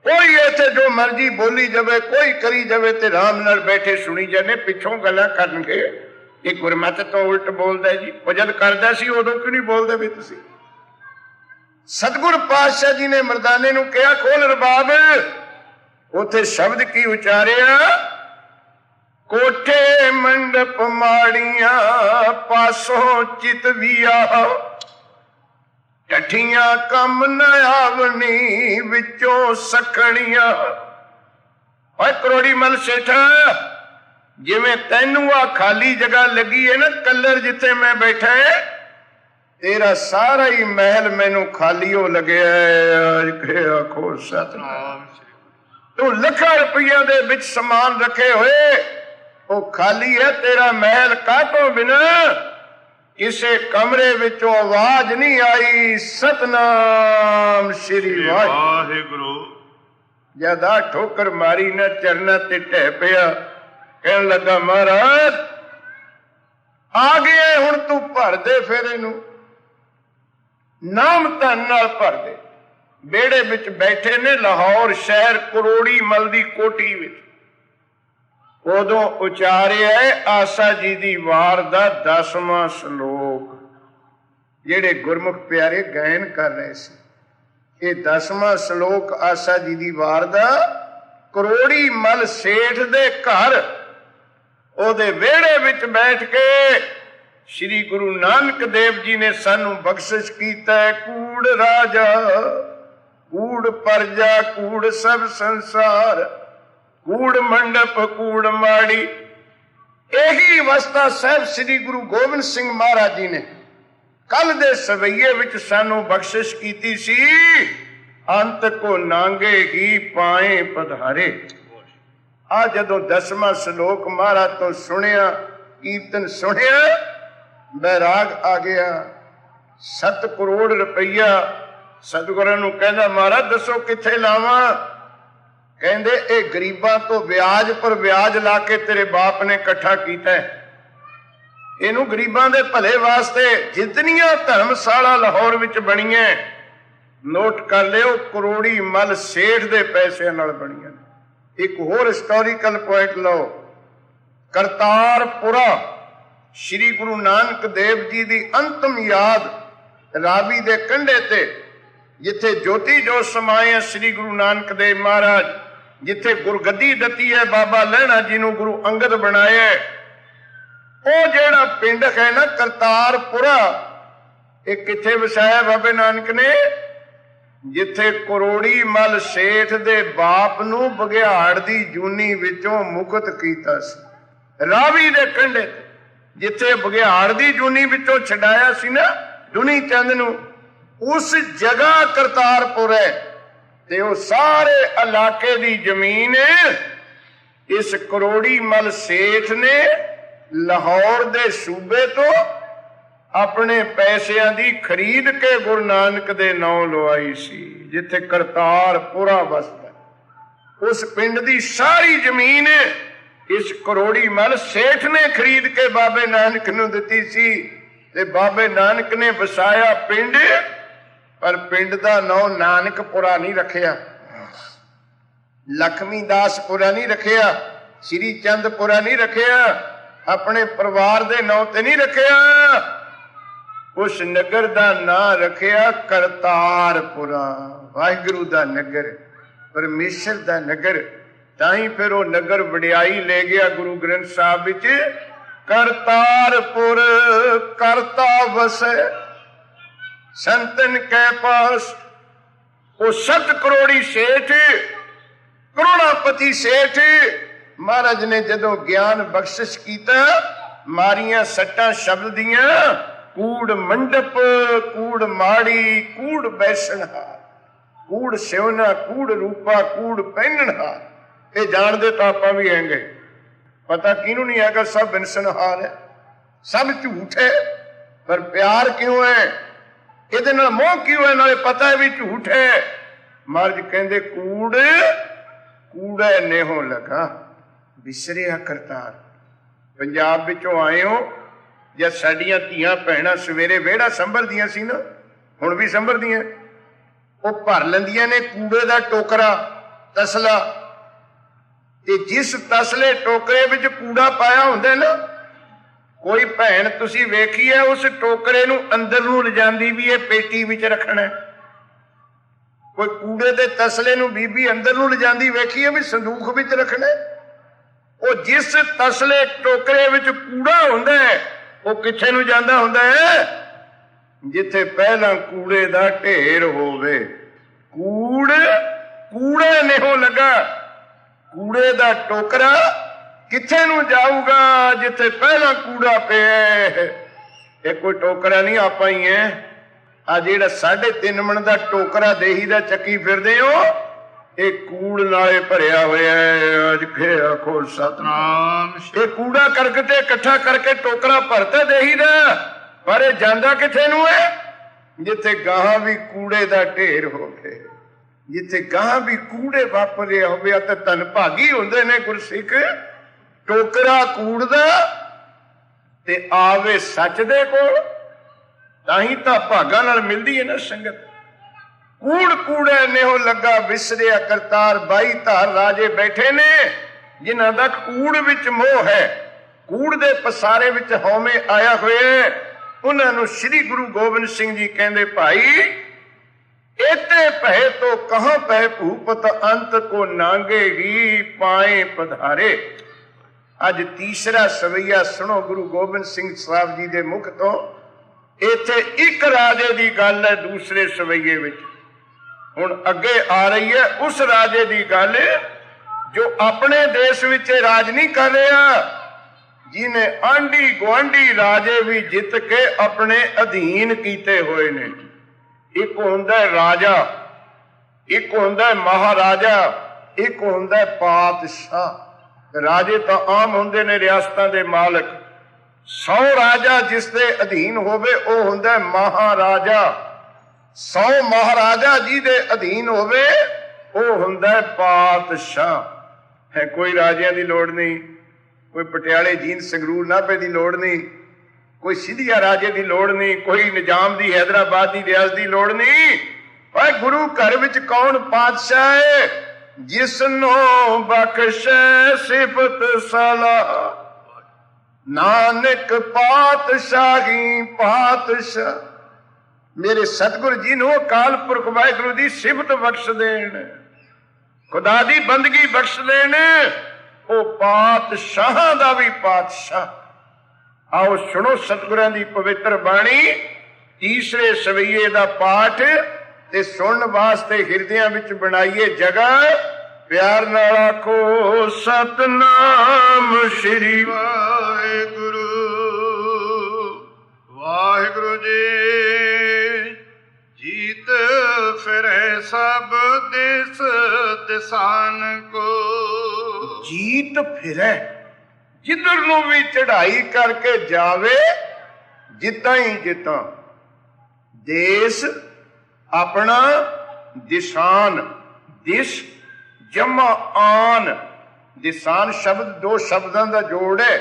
ਕੋਈ ਇੱਥੇ ਜੋ ਮਰਜੀ ਬੋਲੀ ਜਾਵੇ, ਕੋਈ ਕਰੀ ਜਾਵੇ ਤੇ ਆਰਾਮ ਨਾਲ ਬੈਠੇ ਸੁਣੀ ਜਾਂਦੇ, ਪਿੱਛੋਂ ਗੱਲਾਂ ਕਰਨਗੇ। ਇਹ ਗੁਰਮਤਿ ਤੋਂ ਉਲਟ ਬੋਲਦਾ ਜੀ। ਉਹ ਜਦ ਕਰਦਾ ਸੀ ਉਦੋਂ ਕਿਉਂ ਨਹੀਂ ਬੋਲਦੇ ਵੀ ਤੁਸੀਂ? ਸਤਿਗੁਰ ਪਾਤਸ਼ਾਹ ਜੀ ਨੇ ਮਰਦਾਨੇ ਨੂੰ ਕਿਹਾ ਖੋਲ ਰਬਾਬ। ਉੱਥੇ ਸ਼ਬਦ ਕੀ ਉਚਾਰਿਆ? ਕੋਠੇ ਮੰਡਪ ਮਾੜੀਆਂ ਪਾਸੋਂ ਚਿਤਵੀਆ, ਟੱਠੀਆਂ ਕੰਮ ਨ ਆਵਣੀ ਵਿੱਚੋਂ ਸਖਣੀਆਂ। ਓਏ ਕਰੋੜੀ ਮਲ ਸੇਠਾ, ਜਿਵੇਂ ਤੈਨੂੰ ਆ ਖਾਲੀ ਜਗ੍ਹਾ ਲੱਗੀ ਹੈ ਨਾ, ਕੱਲਰ ਜਿੱਥੇ ਮੈਂ ਬੈਠਾ ਹੈ, ਤੇਰਾ ਸਾਰਾ ਹੀ ਮਹਿਲ ਮੈਨੂੰ ਖਾਲੀ ਹੋ ਲੱਗਿਆ। ਆਖੋ ਸਤਿਨਾਮ। ਤੂੰ ਲੱਖਾਂ ਰੁਪਈਆਂ ਦੇ ਵਿੱਚ ਸਮਾਨ ਰੱਖੇ ਹੋਏ, ਉਹ ਖਾਲੀ ਹੈ ਤੇਰਾ ਮਹਿਲ। ਕਾਹਤੋਂ ਬਿਨਾ ਕਿਸੇ ਕਮਰੇ ਵਿੱਚੋਂ ਆਵਾਜ਼ ਨਹੀਂ ਆਈ ਸਤਨਾਮ ਸ਼੍ਰੀ ਵਾਹਿਗੁਰੂ। ਜਦ ਆ ਠੋਕਰ ਮਾਰੀ ਨਾ, ਚਰਨਾਂ ਤੇ ਢਹਿ ਪਿਆ, ਕਹਿਣ ਲੱਗਾ ਮਹਾਰਾਜ ਆ ਗਏ, ਹੁਣ ਤੂੰ ਭਰ ਦੇ ਫਿਰ ਇਹਨੂੰ, ਨਾਮ ਧਨ ਨਾਲ ਭਰ ਦੇ। ਵਿਹੜੇ ਵਿੱਚ ਬੈਠੇ ਨੇ ਲਾਹੌਰ ਸ਼ਹਿਰ ਕਰੋੜੀ ਮਲ ਦੀ ਕੋਠੀ ਵਿੱਚ। ਉਦੋਂ ਉਚਾਰਿਆ ਆਸਾ ਜੀ ਦੀ ਵਾਰ ਦਾ 10ਵਾਂ ਸ਼ਲੋਕ, ਜਿਹੜੇ ਗੁਰਮੁਖ ਪਿਆਰੇ ਗਾਇਨ ਕਰ ਰਹੇ ਸੀ। ਇਹ 10ਵਾਂ ਸ਼ਲੋਕ ਆਸਾ ਜੀ ਦੀ ਵਾਰ ਦਾ, ਕਰੋੜੀ ਮਲ ਸੇਠ ਦੇ ਘਰ, ਉਹਦੇ ਵਿਹੜੇ ਵਿੱਚ ਬੈਠ ਕੇ ਸ੍ਰੀ ਗੁਰੂ ਨਾਨਕ ਦੇਵ ਜੀ ਨੇ ਸਾਨੂੰ ਬਖਸ਼ਿਸ਼ ਕੀਤਾ। ਕੂੜ ਰਾਜਾ, ਕੂੜ ਪਰਜਾ, ਕੂੜ ਸਭ ਸੰਸਾਰ, ਕੂੜ ਮੰਡਪ, ਕੂੜ ਮਾੜੀ। ਇਹੀ ਅਵਸਥਾ ਸਾਹਿਬ ਸ੍ਰੀ ਗੁਰੂ ਗੋਬਿੰਦ ਸਿੰਘ ਮਹਾਰਾਜ ਜੀ ਨੇ ਕੱਲ ਦੇ ਸਵਈਏ ਵਿੱਚ ਸਾਨੂੰ ਬਖਸ਼ਿਸ਼ ਕੀਤੀ ਸੀ। ਅੰਤ ਕੋ ਨਾਂਗੇ ਹੀ ਪਾਏ ਪਧਾਰੇ। ਆ ਜਦੋਂ 10ਵਾਂ ਸ਼ਲੋਕ ਮਹਾਰਾਜ ਤੋਂ ਸੁਣਿਆ, ਕੀਰਤਨ ਸੁਣਿਆ, ਬੈਰਾਗ ਆ ਗਿਆ। 7 ਕਰੋੜ ਰੁਪਈਆ ਸਤਿਗੁਰਾਂ ਨੂੰ ਕਹਿੰਦਾ ਮਹਾਰਾਜ ਦੱਸੋ ਕਿੱਥੇ ਲਾਵਾਂ? ਕਹਿੰਦੇ ਇਹ ਗਰੀਬਾਂ ਤੋਂ ਵਿਆਜ ਪਰ ਵਿਆਜ ਲਾ ਕੇ ਤੇਰੇ ਬਾਪ ਨੇ ਇਕੱਠਾ ਕੀਤਾ, ਇਹਨੂੰ ਗਰੀਬਾਂ ਦੇ ਭਲੇ ਵਾਸਤੇ ਜਿਤਨੀਆਂ ਧਰਮਸ਼ਾਲਾ ਲਾਹੌਰ ਵਿੱਚ ਬਣੀਆਂ, ਨੋਟ ਕਰ ਲਿਓ, ਕਰੋੜੀ ਮਲ ਸੇਠ ਦੇ ਪੈਸਿਆਂ ਨਾਲ ਬਣੀਆਂ। ਇੱਕ ਹੋਰ ਹਿਸਟੋਰੀਕਲ ਪੁਆਇੰਟ ਲਓ, ਕਰਤਾਰਪੁਰਾ श्री गुरु नानक देव जी की अंतिम याद रावी के कंढे ते जिथे ज्योति जो समाए श्री गुरु नानक देव महाराज, जिथे गुरगद्दी दती है बाबा लहणा जी नूं गुरु अंगद बनाया, वो जेड़ा पिंड है ना करतारपुरा, ये किथे वसाया बाबे नानक ने? जिथे करोड़ी मल सेठ दे बाप नूं बघियाड़ दी जूनी विचों मुकत कीता सी। रावी दे कंढे जिथे बघियाड़ दी जूनी विचों छडाया सी ना दुनी चंद नूं, उस जगह करतारपुर है। ते वो सारे इलाके दी जमीन इस करोड़ी मल सेठ ने लाहौर दे सूबे तो अपने पैसिਆਂ ਦੀ खरीद के गुरु नानक दे नाम लवाई सी, जिथे करतारपुरा बसदा। उस पिंड दी सारी जमीन इस करोड़ी मल सेठ ने खरीद के बाबे नानक नूं दित्ती सी, ते बाबे नानक ने वसाया पिंड, पर पिंड दा नाम नानकपुरा नहीं रखिया, लक्ष्मीदासपुरा नहीं रखिया, श्री चंदपुरा नहीं रखिया, अपने परिवार दे नाम ते नहीं रखिया। उस नगर दा नां रखिया करतारपुरा, वाहिगुरु दा नगर, परमेश्वर दा नगर। ताही फिर वो नगर वडियाई ले गया गुरु ग्रंथ साहब विच, करतारपुर करता वसै संतन के पास। वो 7 करोड़ी सेठ, करोड़ापति सेठ, महाराज ने जदों ज्ञान बख्शिश कीता, मारिया सट्टां शब्द दियां, कूड़ मंडप, कूड़ माड़ी, कूड़ बैसणहार, कूड़ सिवना, कूड़ रूपा, कूड़ पहनणहार। ये जानते तो आप भी हैंगे, पता किनू नहीं हैगा, सब इंसनहार है, सब झूठ है, पर प्यार क्यों है, ये मोह क्यों है, नाले पता है भी झूठ है। महाराज कहते कूड़ कूड़ा नेहो लगा विसरिया करतार। पंजाब विचों आए हो, जब साडियां धीआं भैणां सवेरे विहड़ा संभरदियां सी ना, हुण भी संभरदियां, वो भर लैंदियां ने कूड़े दा टोकरा, तसला, ते जिस तसले टोकरे विच कूड़ा पाया हुंदा ना, कोई भैण तुसीं वेखी है उस टोकरे नूं अंदर नूं लिजांदी भी है, पेटी विच रखना। कोई कूड़े दे तसले नूं बीबी अंदर नूं लिजांदी वेखी है भी संदूख विच रखना। वो जिस तसले टोकरे विच कूड़ा हुंदा है, वो किथे नूं जांदा हुंदा है? जिथे पहला कूड़े दा ढेर होवे। कूड़ कूड़ा नहीं लगा, कूड़े दा टोकरा किथे नूं जाऊगा? जिथे पहला कूड़ा पे। ये कोई टोकरा नहीं आपा ही है। आ जिहड़ा 3.5 मन का टोकरा देही दा चक्की फिरदे हो, ये कूड़ नाले भरिया होया है। अज के आखो सतनाम। ये कूड़ा करकट इकट्ठा करके टोकरा भरता देही दा, पर ये जांदा किथे नूं है? जिथे गाहां भी कूड़े दा ढेर होवे, जिथे गाहां भी कूड़े वापरिया होवे, ते धन भागी हुंदे ने गुरसिख। टोकरा कूड़ दा ते आवे सच दे कोल, ताही तां भागां नाल मिलदी है ना संगत। कूड़ कूड़े नेहो लगा विसरिया करतार। 22 धार राजे बैठे ने जिन्हां दा कूड़ विच मोह है, कूड़ दे पसारे विच हौमे आया होया। उन्हां नूं श्री गुरु गोबिंद सिंह जी कहंदे, भाई एते पहे तो कहां पहे भूपत, अंत को नांगेगी पाए पधारे। अज तीसरा सवैया सुनो गुरु गोबिंद सिंह साहब जी दे मुख तो। इत्थे एक राजे दी गल है, दूसरे सवैये विच हुण अगे आ रही है उस राजे दी गल जो अपने देश विच राज नहीं कर रहा, जिन्हें आंधी गुआंढी राजे भी जित के अपने अधीन कीते हुए ने। एक हुंदा है राजा, एक हुंदा है महाराजा, एक हुंदा है पातशाह। राजे तो आम हुंदे ने रियासतां दे मालिक। 100 राजा जिसके अधीन होवे वो हुंदा है महाराजा। 100 महाराजा जी दे अधीन होवे वो हुंदा है पातशाह। है कोई राजियां दी लोड़ नहीं, कोई पटियाले जींद संगरूर नाभे दी लोड़ नहीं, कोई सिधिया राजे दी लोड़ नहीं, कोई निजाम दी हैदराबाद दी रियासत दी लोड़ नहीं। पर गुरु घर विच कौन पातशाह है? जिसनो बख्शे सिफत सलाह। ਨਾਨਕ ਪਾਤਸ਼ਾਹੀ ਪਾਤਸ਼ਾਹ। ਮੇਰੇ ਸਤਿਗੁਰ ਜੀ ਨੂੰ ਅਕਾਲ ਪੁਰਖ ਵਾਹਿਗੁਰੂ ਦੀ ਸਿਫਤ ਬਖਸ਼ ਦੇਣ, ਖੁਦਾ ਦੀ ਬੰਦਗੀ ਬਖਸ਼ ਦੇਣ। ਉਹ ਪਾਤਸ਼ਾਹਾਂ ਦਾ ਵੀ ਪਾਤਸ਼ਾਹ। ਆਓ ਸੁਣੋ ਸਤਿਗੁਰਾਂ ਦੀ ਪਵਿੱਤਰ ਬਾਣੀ, ਤੀਸਰੇ ਸਵਈਏ ਦਾ ਪਾਠ, ਤੇ ਸੁਣਨ ਵਾਸਤੇ ਹਿਰਦਿਆਂ ਵਿੱਚ ਬਣਾਈਏ ਜਗ੍ਹਾ। ਪਿਆਰ ਨਾਲ ਆਖੋ ਸਤਨਾਮ ਸ਼੍ਰੀ ਵਾਹਿਗੁਰੂ। ਵਾਹਿਗੁਰੂ ਜੀ ਜੀਤ ਫਿਰੇ ਸਭ ਦਿਸ ਦਿਸਾਨ ਕੋ। ਜੀਤ ਫਿਰੈ, ਜਿੱਧਰ ਨੂੰ ਵੀ ਚੜ੍ਹਾਈ ਕਰਕੇ ਜਾਵੇ ਜਿੱਤਾਂ ਹੀ ਜਿੱਤਾਂ। ਦੇਸ ਆਪਣਾ, ਦਿਸਾਨ, ਦਿਸ ਜਮਾ ਆਨ। ਦਿਸਾਨ ਸ਼ਬਦ ਦੋ ਸ਼ਬਦਾਂ ਦਾ ਜੋੜ ਹੈ,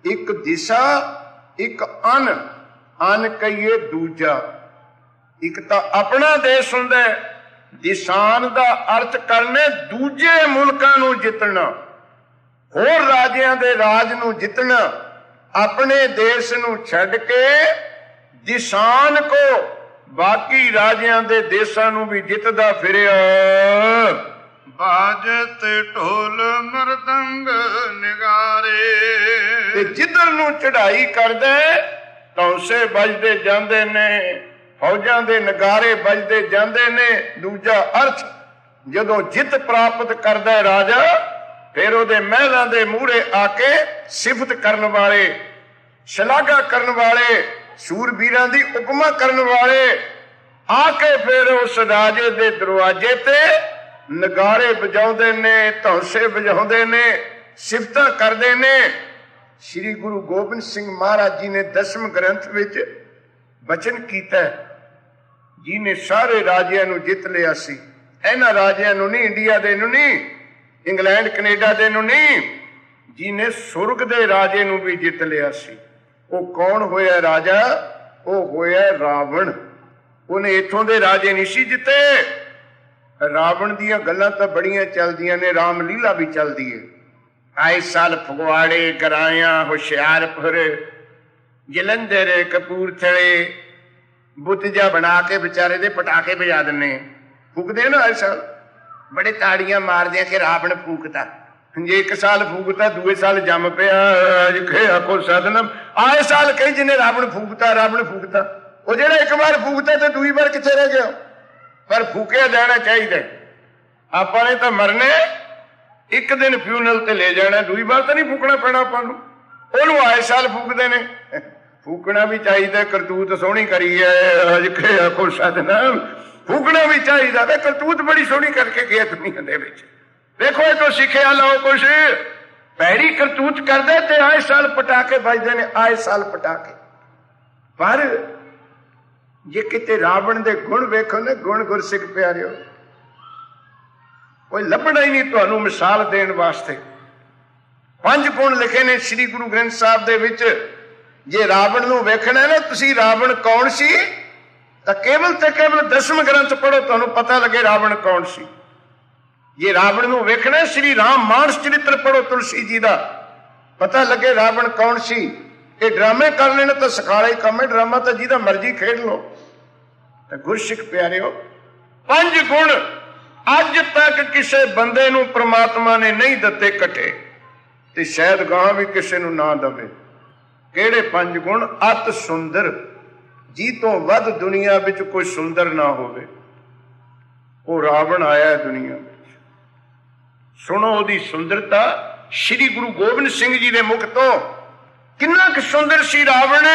ਇੱਕ ਦਿਸ਼ਾ ਇੱਕ ਅਨ। ਅਨ ਕਹੀਏ ਦੂਜਾ। ਇੱਕ ਤਾਂ ਆਪਣਾ ਦੇਸ਼ ਹੁੰਦਾ, ਦਿਸਾਨ ਦਾ ਅਰਥ ਕਰਨੇ ਦੂਜੇ ਮੁਲਕਾਂ ਨੂੰ ਜਿੱਤਣਾ, ਹੋਰ ਰਾਜਿਆਂ ਦੇ ਰਾਜ ਨੂੰ ਜਿੱਤਣਾ। ਆਪਣੇ ਦੇਸ਼ ਨੂੰ ਛੱਡ ਕੇ ਦਿਸਾਨ ਕੋ ਬਾਕੀ ਰਾਜਿਆਂ ਦੇ ਦੇਸ਼ਾਂ ਨੂੰ ਵੀ ਜਿੱਤਦਾ ਫਿਰਿਆ। ਬਾਜਤ ਢੋਲ ਮਰਦੰਗ ਨਿਗਾਰੇ। ਤੇ ਜਿੱਧਰ ਨੂੰ ਚੜ੍ਹਾਈ ਕਰਦਾ ਧੌਂਸੇ ਵੱਜਦੇ ਜਾਂਦੇ ਨੇ, ਫੌਜਾਂ ਦੇ ਨਗਾਰੇ ਵੱਜਦੇ ਜਾਂਦੇ ਨੇ। ਦੂਜਾ ਅਰਥ, ਜਦੋਂ ਜਿੱਤ ਪ੍ਰਾਪਤ ਕਰਦਾ ਰਾਜਾ, ਫਿਰ ਉਹਦੇ ਮਹਿਲਾਂ ਦੇ ਮੂਹਰੇ ਆ ਕੇ ਸਿਫਤ ਕਰਨ ਵਾਲੇ, ਸ਼ਲਾਘਾ ਕਰਨ ਵਾਲੇ, ਸੂਰਬੀਰਾਂ ਦੀ ਉਪਮਾ ਕਰਨ ਵਾਲੇ ਆ ਕੇ ਫਿਰ ਉਸ ਰਾਜੇ ਦੇ ਦਰਵਾਜ਼ੇ ਤੇ ਨਗਾਰੇ ਵਜਾਉਂਦੇ ਨੇ, ਧੌਂਸੇ ਵਜਾਉਂਦੇ ਨੇ, ਸਿਫਤਾਂ ਕਰਦੇ ਨੇ। ਸ੍ਰੀ ਗੁਰੂ ਗੋਬਿੰਦ ਸਿੰਘ ਮਹਾਰਾਜ ਜੀ ਨੇ 10ਵੇਂ ਗ੍ਰੰਥ ਵਿੱਚ ਬਚਨ ਕੀਤਾ, ਜਿਹਨੇ ਸਾਰੇ ਰਾਜਿਆਂ ਨੂੰ ਜਿੱਤ ਲਿਆ ਸੀ। ਇਹਨਾਂ ਰਾਜਿਆਂ ਨੂੰ ਨਹੀਂ, ਇੰਡੀਆ ਦੇ ਨੂੰ ਨਹੀਂ, ਇੰਗਲੈਂਡ ਕੈਨੇਡਾ ਦੇ ਨੂੰ ਨਹੀਂ, ਜਿਹਨੇ ਸੁਰਗ ਦੇ ਰਾਜੇ ਨੂੰ ਵੀ ਜਿੱਤ ਲਿਆ ਸੀ। ਉਹ ਕੌਣ ਹੋਇਆ ਰਾਜਾ? ਉਹ ਹੋਇਆ ਰਾਵਣ। ਉਹਨੇ ਇੱਥੋਂ ਦੇ ਰਾਜੇ ਨਹੀਂ ਸੀ ਜਿੱਤੇ। ਰਾਵਣ ਦੀਆਂ ਗੱਲਾਂ ਤਾਂ ਬੜੀਆਂ ਚੱਲਦੀਆਂ ਨੇ, ਰਾਮ ਲੀਲਾ ਵੀ ਚੱਲਦੀ ਹੈ। ਆਏ ਸਾਲ ਫਗਵਾੜੇ, ਗਰਾਇਆ, ਹੁਸ਼ਿਆਰਪੁਰ, ਜਲੰਧਰ, ਕਪੂਰਥਲੇ ਬੁੱਤ ਜਾ ਬਣਾ ਕੇ ਵਿਚਾਰੇ ਦੇ ਪਟਾਕੇ ਵਜਾ ਦਿੰਨੇ, ਫੂਕਦੇ ਨਾ। ਆਏ ਸਾਲ ਬੜੇ ਤਾੜੀਆਂ ਮਾਰਦੇ ਆ ਕਿ ਰਾਵਣ ਫੂਕਤਾ। ਜੇ ਇੱਕ ਸਾਲ ਫੂਕਤਾ, ਦੂਏ ਸਾਲ ਜੰਮ ਪਿਆ। ਆਖੋ ਸਤਨਾਮ। ਆਏ ਸਾਲ ਕਹੀ ਜਿਹਨੇ ਰਾਵਣ ਫੂਕਤਾ, ਰਾਵਣ ਫੂਕਤਾ। ਉਹ ਜਿਹੜਾ ਇੱਕ ਵਾਰ ਫੂਕਤਾ ਤੇ ਦੂਈ ਵਾਰ ਕਿੱਥੇ ਰਹਿ ਗਿਆ? ਪਰ ਫੂਕਿਆ ਜਾਣਾ ਚਾਹੀਦਾ। ਆਪਾਂ ਨੇ ਤਾਂ ਮਰਨੇ, ਇੱਕ ਦਿਨ ਫਿਊਨਲ ਤੇ ਲੈ ਜਾਣਾ, ਦੂਈ ਵਾਰ ਤਾਂ ਨਹੀਂ ਫੂਕਣਾ ਪੈਣਾ ਆਪਾਂ ਨੂੰ। ਉਹਨੂੰ ਆਏ ਸਾਲ ਫੂਕਦੇ ਨੇ। ਫੂਕਣਾ ਵੀ ਚਾਹੀਦਾ, ਕਰਤੂਤ ਸੋਹਣੀ ਕਰੀ ਹੈ। ਆਖੋ ਸਤਨਾਮ। ਫੂਕਣਾ ਵੀ ਚਾਹੀਦਾ। ਵੇ ਕਰਤੂਤ ਬੜੀ ਸੋਹਣੀ ਕਰਕੇ ਗਿਆ ਦੁਨੀਆ ਦੇ ਵਿੱਚ। ਦੇਖੋ ਇਹ ਤੋਂ ਸਿੱਖਿਆ ਲਓ ਕੁਛ। ਭੈੜੀ ਕਰਤੂਤ ਕਰਦੇ ਤੇ ਆਏ ਸਾਲ ਪਟਾਕੇ ਵੱਜਦੇ ਨੇ, ਆਏ ਸਾਲ ਪਟਾਕੇ। ਪਰ ਜੇ ਕਿਤੇ ਰਾਵਣ ਦੇ ਗੁਣ ਵੇਖੋ ਨਾ, ਗੁਣ ਗੁਰਸਿੱਖ ਪਿਆਰਿਓ, ਕੋਈ ਲੱਭਣਾ ਹੀ ਨਹੀਂ ਤੁਹਾਨੂੰ ਮਿਸਾਲ ਦੇਣ ਵਾਸਤੇ। 5 ਗੁਣ ਲਿਖੇ ਨੇ ਸ੍ਰੀ ਗੁਰੂ ਗ੍ਰੰਥ ਸਾਹਿਬ ਦੇ ਵਿੱਚ। ਜੇ ਰਾਵਣ ਨੂੰ ਵੇਖਣਾ ਨਾ ਤੁਸੀਂ, ਰਾਵਣ ਕੌਣ ਸੀ, ਤਾਂ ਕੇਵਲ ਤੇ ਕੇਵਲ 10ਵੇਂ ਗ੍ਰੰਥ ਪੜ੍ਹੋ, ਤੁਹਾਨੂੰ ਪਤਾ ਲੱਗੇ ਰਾਵਣ ਕੌਣ ਸੀ। ਜੇ ਰਾਵਣ ਨੂੰ ਵੇਖਣਾ, ਸ੍ਰੀ ਰਾਮ ਮਾਨਸ ਚਰਿੱਤਰ ਪੜ੍ਹੋ ਤੁਲਸੀ ਜੀ ਦਾ, ਪਤਾ ਲੱਗੇ ਰਾਵਣ ਕੌਣ ਸੀ। ਇਹ ਡਰਾਮੇ ਕਰ ਲੈਣਾ ਤਾਂ ਸਖਾਲਾ ਹੀ ਕੰਮ ਹੈ। ਡਰਾਮਾ ਤਾਂ ਜਿਹਦਾ ਮਰਜ਼ੀ ਖੇਡ ਲਓ। ਤਾਂ ਗੁਰਸਿੱਖ ਪਿਆਰਿਓ, 5 ਗੁਣ ਅੱਜ ਤੱਕ ਕਿਸੇ ਬੰਦੇ ਨੂੰ ਪ੍ਰਮਾਤਮਾ ਨੇ ਨਹੀਂ ਦਿੱਤੇ ਇਕੱਠੇ, ਤੇ ਸ਼ਾਇਦ ਗਾਂ ਵੀ ਕਿਸੇ ਨੂੰ ਨਾ ਦੇਵੇ। ਕਿਹੜੇ 5 ਗੁਣ? ਅਤ ਸੁੰਦਰ, ਜੀ ਤੋਂ ਵੱਧ ਦੁਨੀਆ ਵਿੱਚ ਕੋਈ ਸੁੰਦਰ ਨਾ ਹੋਵੇ। ਉਹ ਰਾਵਣ ਆਇਆ ਦੁਨੀਆ ਵਿੱਚ। ਸੁਣੋ ਉਹਦੀ ਸੁੰਦਰਤਾ ਸ੍ਰੀ ਗੁਰੂ ਗੋਬਿੰਦ ਸਿੰਘ ਜੀ ਦੇ ਮੁਖ ਤੋਂ। ਕਿੰਨਾ ਕੁ ਸੁੰਦਰ ਸੀ ਰਾਵਣ।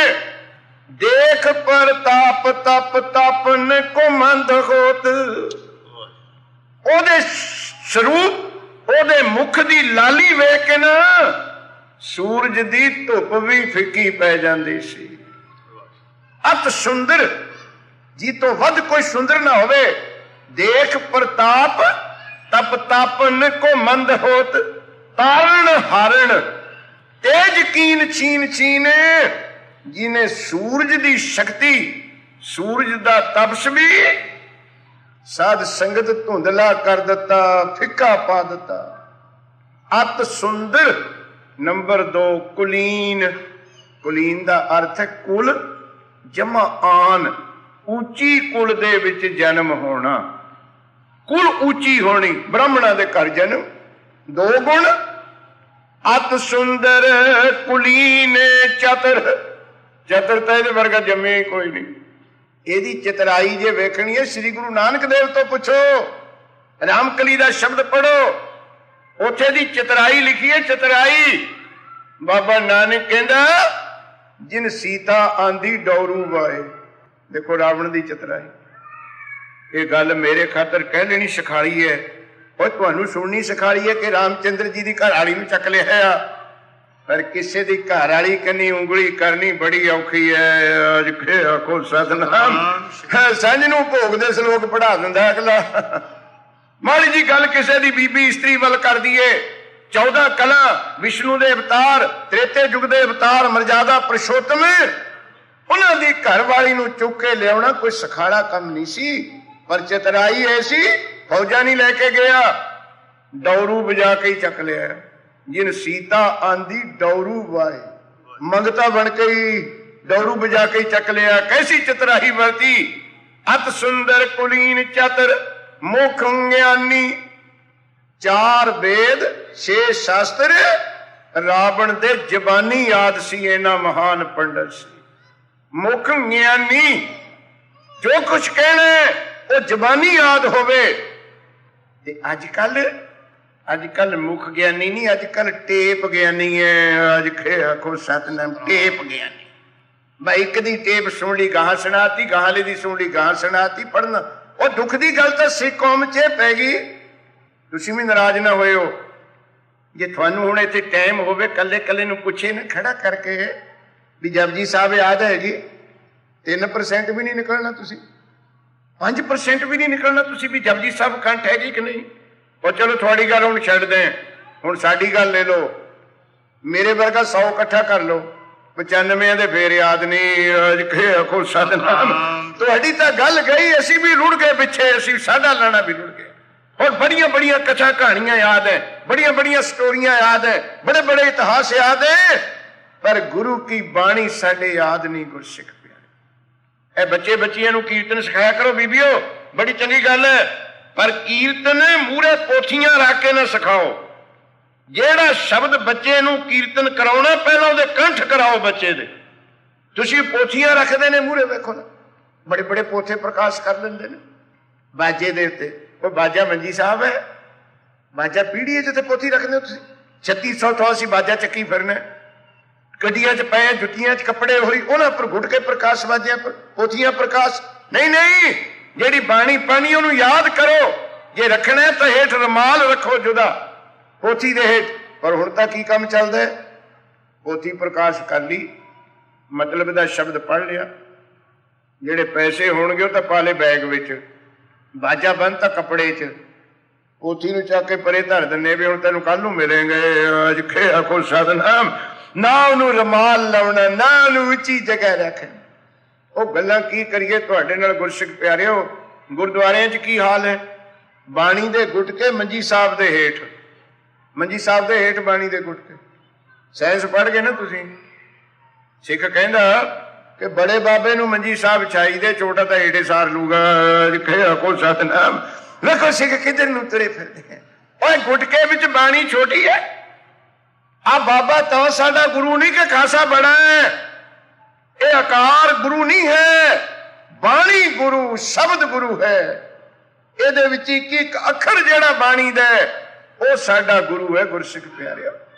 ਦੇਖ ਪ੍ਰਤਾਪ ਤਪ ਤਪਨ ਕੋ ਮੰਦ ਹੋਤ। ਉਹਦੇ ਸਰੂਪ, ਉਹਦੇ ਮੁਖ ਦੀ ਲਾਲੀ ਵੇਖ ਕੇ ਨਾ ਸੂਰਜ ਦੀ ਧੁੱਪ ਵੀ ਫਿੱਕੀ ਪੈ ਜਾਂਦੀ ਸੀ। ਅਤ ਸੁੰਦਰ, ਜੀ ਤੋਂ ਵੱਧ ਕੋਈ ਸੁੰਦਰ ਨਾ ਹੋਵੇ। ਦੇਖ ਪ੍ਰਤਾਪ ਤਪ ਤਾਪਨ ਕੋ ਮੰਦ ਹੋਤ। ਤਾਰਨ ਹਾਰਨ ਤੇਜ ਕੀਨ ਛੀਨ ਛੀਨ। ਜਿਹਨੇ ਸੂਰਜ ਦੀ ਸ਼ਕਤੀ, ਸੂਰਜ ਦਾ ਤਪਸ਼ ਵੀ ਸਾਧ ਸੰਗਤ ਧੁੰਦਲਾ ਕਰ ਦਿੱਤਾ, ਫਿੱਕਾ ਪਾ ਦਿੱਤਾ। ਅਤ ਸੁੰਦਰ, ਨੰਬਰ 2 ਕੁਲੀਨ। ਕੁਲੀਨ ਦਾ ਅਰਥ ਹੈ ਕੁਲ ਜਮਾ ਆਨ, ਉੱਚੀ ਕੁਲ ਦੇ ਵਿੱਚ ਜਨਮ ਹੋਣਾ, ਕੁਲ ਉੱਚੀ ਹੋਣੀ, ਬ੍ਰਾਹਮਣਾਂ ਦੇ ਘਰ ਜਨਮ। 2 ਗੁਣ ਅਤ ਸੁੰਦਰ ਕੁਲੀਨ ਚਤਰ। ਚਤਰ ਤਾਂ ਇਹਦੇ ਵਰਗਾ ਜੰਮਿਆ ਹੀ ਕੋਈ ਨਹੀਂ। ਇਹਦੀ ਚਤਰਾਈ ਜੇ ਵੇਖਣੀ ਹੈ ਸ੍ਰੀ ਗੁਰੂ ਨਾਨਕ ਦੇਵ ਤੋਂ ਪੁੱਛੋ, ਰਾਮਕਲੀ ਦਾ ਸ਼ਬਦ ਪੜੋ, ਉੱਥੇ ਦੀ ਚਤਰਾਈ ਲਿਖੀ ਹੈ। ਚਤਰਾਈ ਬਾਬਾ ਨਾਨਕ ਕਹਿੰਦਾ ਜਿਨ ਸੀਤਾ ਆਂਦੀ ਡੌਰੂ ਵਾਏ। ਦੇਖੋ ਰਾਵਣ ਦੀ ਚਤਰਾਈ। ਇਹ ਗੱਲ ਮੇਰੇ ਖਾਤਰ ਕਹਿ ਲੈਣੀ ਸਿਖਾਲੀ ਹੈ, ਉਹ ਤੁਹਾਨੂੰ ਸੁਣਨੀ ਸਿਖਾਲੀ ਹੈ ਕਿ ਰਾਮਚੰਦਰ ਜੀ ਦੀ ਘਰ ਵਾਲੀ ਨੂੰ ਚੱਕ ਲਿਆ ਆ, ਪਰ ਕਿਸੇ ਦੀ ਘਰ ਵਾਲੀ ਕੰਨੀ ਉਂਗਲੀ ਕਰਨੀ ਬੜੀ ਔਖੀ ਹੈ। ਅੱਜ ਆਖੋ ਸਤਨਾਮ। ਸੰਝ ਨੂੰ ਭੋਗ ਦੇ ਸ਼ਲੋਕ ਪੜ੍ਹਾ ਦਿੰਦਾ ਅਗਲਾ। ਮਾੜੀ ਜੀ ਗੱਲ ਕਿਸੇ ਦੀ ਬੀਬੀ ਇਸਤਰੀ ਵੱਲ ਕਰ ਦਈਏ, 14 ਕਲਾ ਵਿਸ਼ਨੂੰ ਦੇ ਅਵਤਾਰ, ਤ੍ਰੇਤੇ ਯੁੱਗ ਦੇ ਅਵਤਾਰ, ਮਰਜ਼ਾਦਾ ਪੁਰਸ਼ੋਤਮ, ਉਹਨਾਂ ਦੀ ਘਰ ਵਾਲੀ ਨੂੰ ਚੁੱਕ ਕੇ ਲਿਆਉਣਾ ਕੋਈ ਸਖਾਲਾ ਕੰਮ ਨਹੀਂ ਸੀ। ਪਰ ਚਤਰਾਈ ਐਸੀ, ਫੌਜਾਂ ਨਹੀਂ ਲੈ ਕੇ ਗਿਆ, ਡੌਰੂ ਵਜਾ ਕੇ ਹੀ ਚੱਕ ਲਿਆ। ਜਿਨ ਸੀਤਾ ਆਂਦੀ ਡੌਰੂ ਵਾਏ, ਮੰਗਤਾ ਬਣ ਕੇ ਹੀ ਡੌਰੂ ਵਜਾ ਕੇ ਹੀ ਚੱਕ ਲਿਆ। ਕੈਸੀ ਚਤਰਾਈ ਵਰਤੀ। ਅਤ ਸੁੰਦਰ ਕੁਲੀਨ ਚਤਰ ਮੁਖ ਗਿਆਨੀ। 4 ਵੇਦ 6 ਸ਼ਾਸਤਰ ਰਾਵਣ ਦੇ ਜ਼ਬਾਨੀ ਯਾਦ ਸੀ। ਇਹਨਾਂ ਮਹਾਨ ਪੰਡਤ ਸੀ। ਮੁਖ ਗਿਆਨੀ, ਜੋ ਕੁਛ ਕਹਿਣਾ ਉਹ ਜ਼ਬਾਨੀ ਯਾਦ ਹੋਵੇ। ਤੇ ਅੱਜ ਕੱਲ ਮੁਖ ਗਿਆਨੀ ਨਹੀਂ, ਅੱਜ ਕੱਲ ਟੇਪ ਗਿਆਨੀ ਹੈ। ਅੱਜ ਆਖੋ ਸਤਨਾਮ, ਟੇਪ ਗਿਆਨੀ। ਮੈਂ ਇੱਕ ਦੀ ਟੇਪ ਸੁਣ ਲਈ ਗਾਹਾਂ ਸੁਣਾਤੀ, ਗਾਹਲੇ ਦੀ ਸੁਣ ਲਈ ਗਾਹਾਂ ਸੁਣਾਤੀ। ਪੜ੍ਹਨਾ ਉਹ ਦੁੱਖ ਦੀ ਗੱਲ ਤਾਂ ਸਿੱਖ ਕੌਮ 'ਚ ਪੈ ਗਈ। ਤੁਸੀਂ ਵੀ ਨਾਰਾਜ਼ ਨਾ ਹੋਇਓ ਜੇ ਤੁਹਾਨੂੰ ਹੁਣ ਇੱਥੇ ਟਾਈਮ ਹੋਵੇ, ਕੱਲੇ ਕੱਲੇ ਨੂੰ ਪੁੱਛੇ ਨਾ ਖੜਾ ਕਰਕੇ ਵੀ ਜਪਜੀ ਸਾਹਿਬ ਯਾਦ ਹੈਗੀ, 3% ਵੀ ਨਹੀਂ ਨਿਕਲਣਾ ਤੁਸੀਂ, 5% ਵੀ ਨਹੀਂ ਨਿਕਲਣਾ ਤੁਸੀਂ ਵੀ ਜਪਜੀ ਸਾਹਿਬ ਕੰਠ ਹੈਗੀ ਕਿ ਨਹੀਂ। ਉਹ ਚਲੋ ਤੁਹਾਡੀ ਗੱਲ ਹੁਣ ਛੱਡਦੇ, ਹੁਣ ਸਾਡੀ ਗੱਲ ਲੈ ਲਓ। ਮੇਰੇ ਵਰਗਾ 100 ਇਕੱਠਾ ਕਰ ਲਓ, 95 ਦੇ ਫੇਰ ਯਾਦ ਨਹੀਂ। ਆਖੋ ਸਤਨਾਮ। ਤੁਹਾਡੀ ਤਾਂ ਗੱਲ ਗਈ, ਅਸੀਂ ਵੀ ਰੁੜ ਗਏ ਪਿੱਛੇ, ਅਸੀਂ ਸਾਡਾ ਲਾਣਾ ਵੀ ਰੁੜ ਗਿਆ। और बड़िया बड़िया कथा कहानियां याद है, बड़िया बड़िया स्टोरियां याद है, बड़े बड़े इतिहास याद है, पर गुरु की बाणी साडे याद नहीं। गुरसिख प्यारे, बच्चे बच्चियां नूं कीर्तन सिखाया करो बीबियो, बड़ी चंगी गल है, पर कीर्तन मूहरे पोथियां रख के ना सिखाओ। जेड़ा शब्द बच्चे नूं कीर्तन कराउणा पहलां उहदे कंठ कराओ बच्चे दे। तुसीं पोथियां रखदे ने मूहरे, वेखो ना बड़े बड़े पोथे प्रकाश कर लेंदे ने बाजे दे उत्ते। वो बाजा मंजी साहब है, बाजा पीढ़ी है जिते पोथी रखते हो तुसीं। 3600 थों असीं बाजा चक्की फिरना, गड्डियां च पए, जुत्तियां च कपड़े होई, उन्हां पर घुट के प्रकाश, बाजियां पर पोथियां प्रकाश। नहीं नहीं, जेड़ी बाणी पानी उहनूं याद करो। जे रखना है तो हेठ रमाल रखो जुदा पोथी दे हेठ। पर हुण तां की काम चलदा है, पोथी प्रकाश कर ली, मतलब दा शब्द पढ़ लिया, जेड़े पैसे होणगे तां पा ले बैग विच, बाजा बनता कपड़े च, पोथी नूं चक के परे धर दिंदे भी हुण तैनूं कल नूं मिलेंगे। अज खे आखो सतनाम। ना उहनूं रमाल लाउणा, ना उहनूं उच्ची जगह रखना। ਉਹ ਗੱਲਾਂ ਕੀ ਕਰੀਏ ਤੁਹਾਡੇ ਨਾਲ ਗੁਰਸਿੱਖ ਪਿਆਰਿਓ। ਗੁਰਦੁਆਰਿਆਂ 'ਚ ਕੀ ਹਾਲ ਹੈ, ਬਾਣੀ ਦੇ ਗੁਟਕੇ ਮੰਜੀ ਸਾਹਿਬ ਦੇ ਹੇਠ, ਮੰਜੀ ਸਾਹਿਬ ਦੇ ਹੇਠ ਬਾਣੀ ਦੇ ਗੁਟਕੇ। ਸਾਇੰਸ ਪੜ੍ਹ ਗਏ ਨਾ ਤੁਸੀਂ। ਸਿੱਖ ਕਹਿੰਦਾ ਕਿ ਬੜੇ ਬਾਬੇ ਨੂੰ ਮੰਜੀ ਸਾਹਿਬ ਚਾਹੀਦੇ, ਛੋਟਾ ਤਾਂ ਹੇਠੇ ਸਾਰ ਲੂਗਾ। ਕੋ ਸਤਨਾਮ। ਵੇਖੋ ਸਿੱਖ ਕਿੱਧਰ ਨੂੰ ਤੁਰੇ ਫਿਰਦੇ। ਓਏ ਗੁਟਕੇ ਵਿੱਚ ਬਾਣੀ ਛੋਟੀ ਹੈ। ਆ ਬਾਬਾ ਤਾਂ ਸਾਡਾ ਗੁਰੂ ਨਹੀਂ ਕਿ ਖਾਸਾ ਬੜਾ ਹੈ। ਇਹ ਆਕਾਰ ਗੁਰੂ ਨਹੀਂ ਹੈ, ਬਾਣੀ ਗੁਰੂ, ਸ਼ਬਦ ਗੁਰੂ ਹੈ। ਇਹਦੇ ਵਿੱਚ ਇੱਕ ਅੱਖਰ ਜਿਹੜਾ ਬਾਣੀ ਦਾ ਉਹ ਸਾਡਾ ਗੁਰੂ ਹੈ। ਗੁਰਸਿੱਖ ਪਿਆਰਿਓ,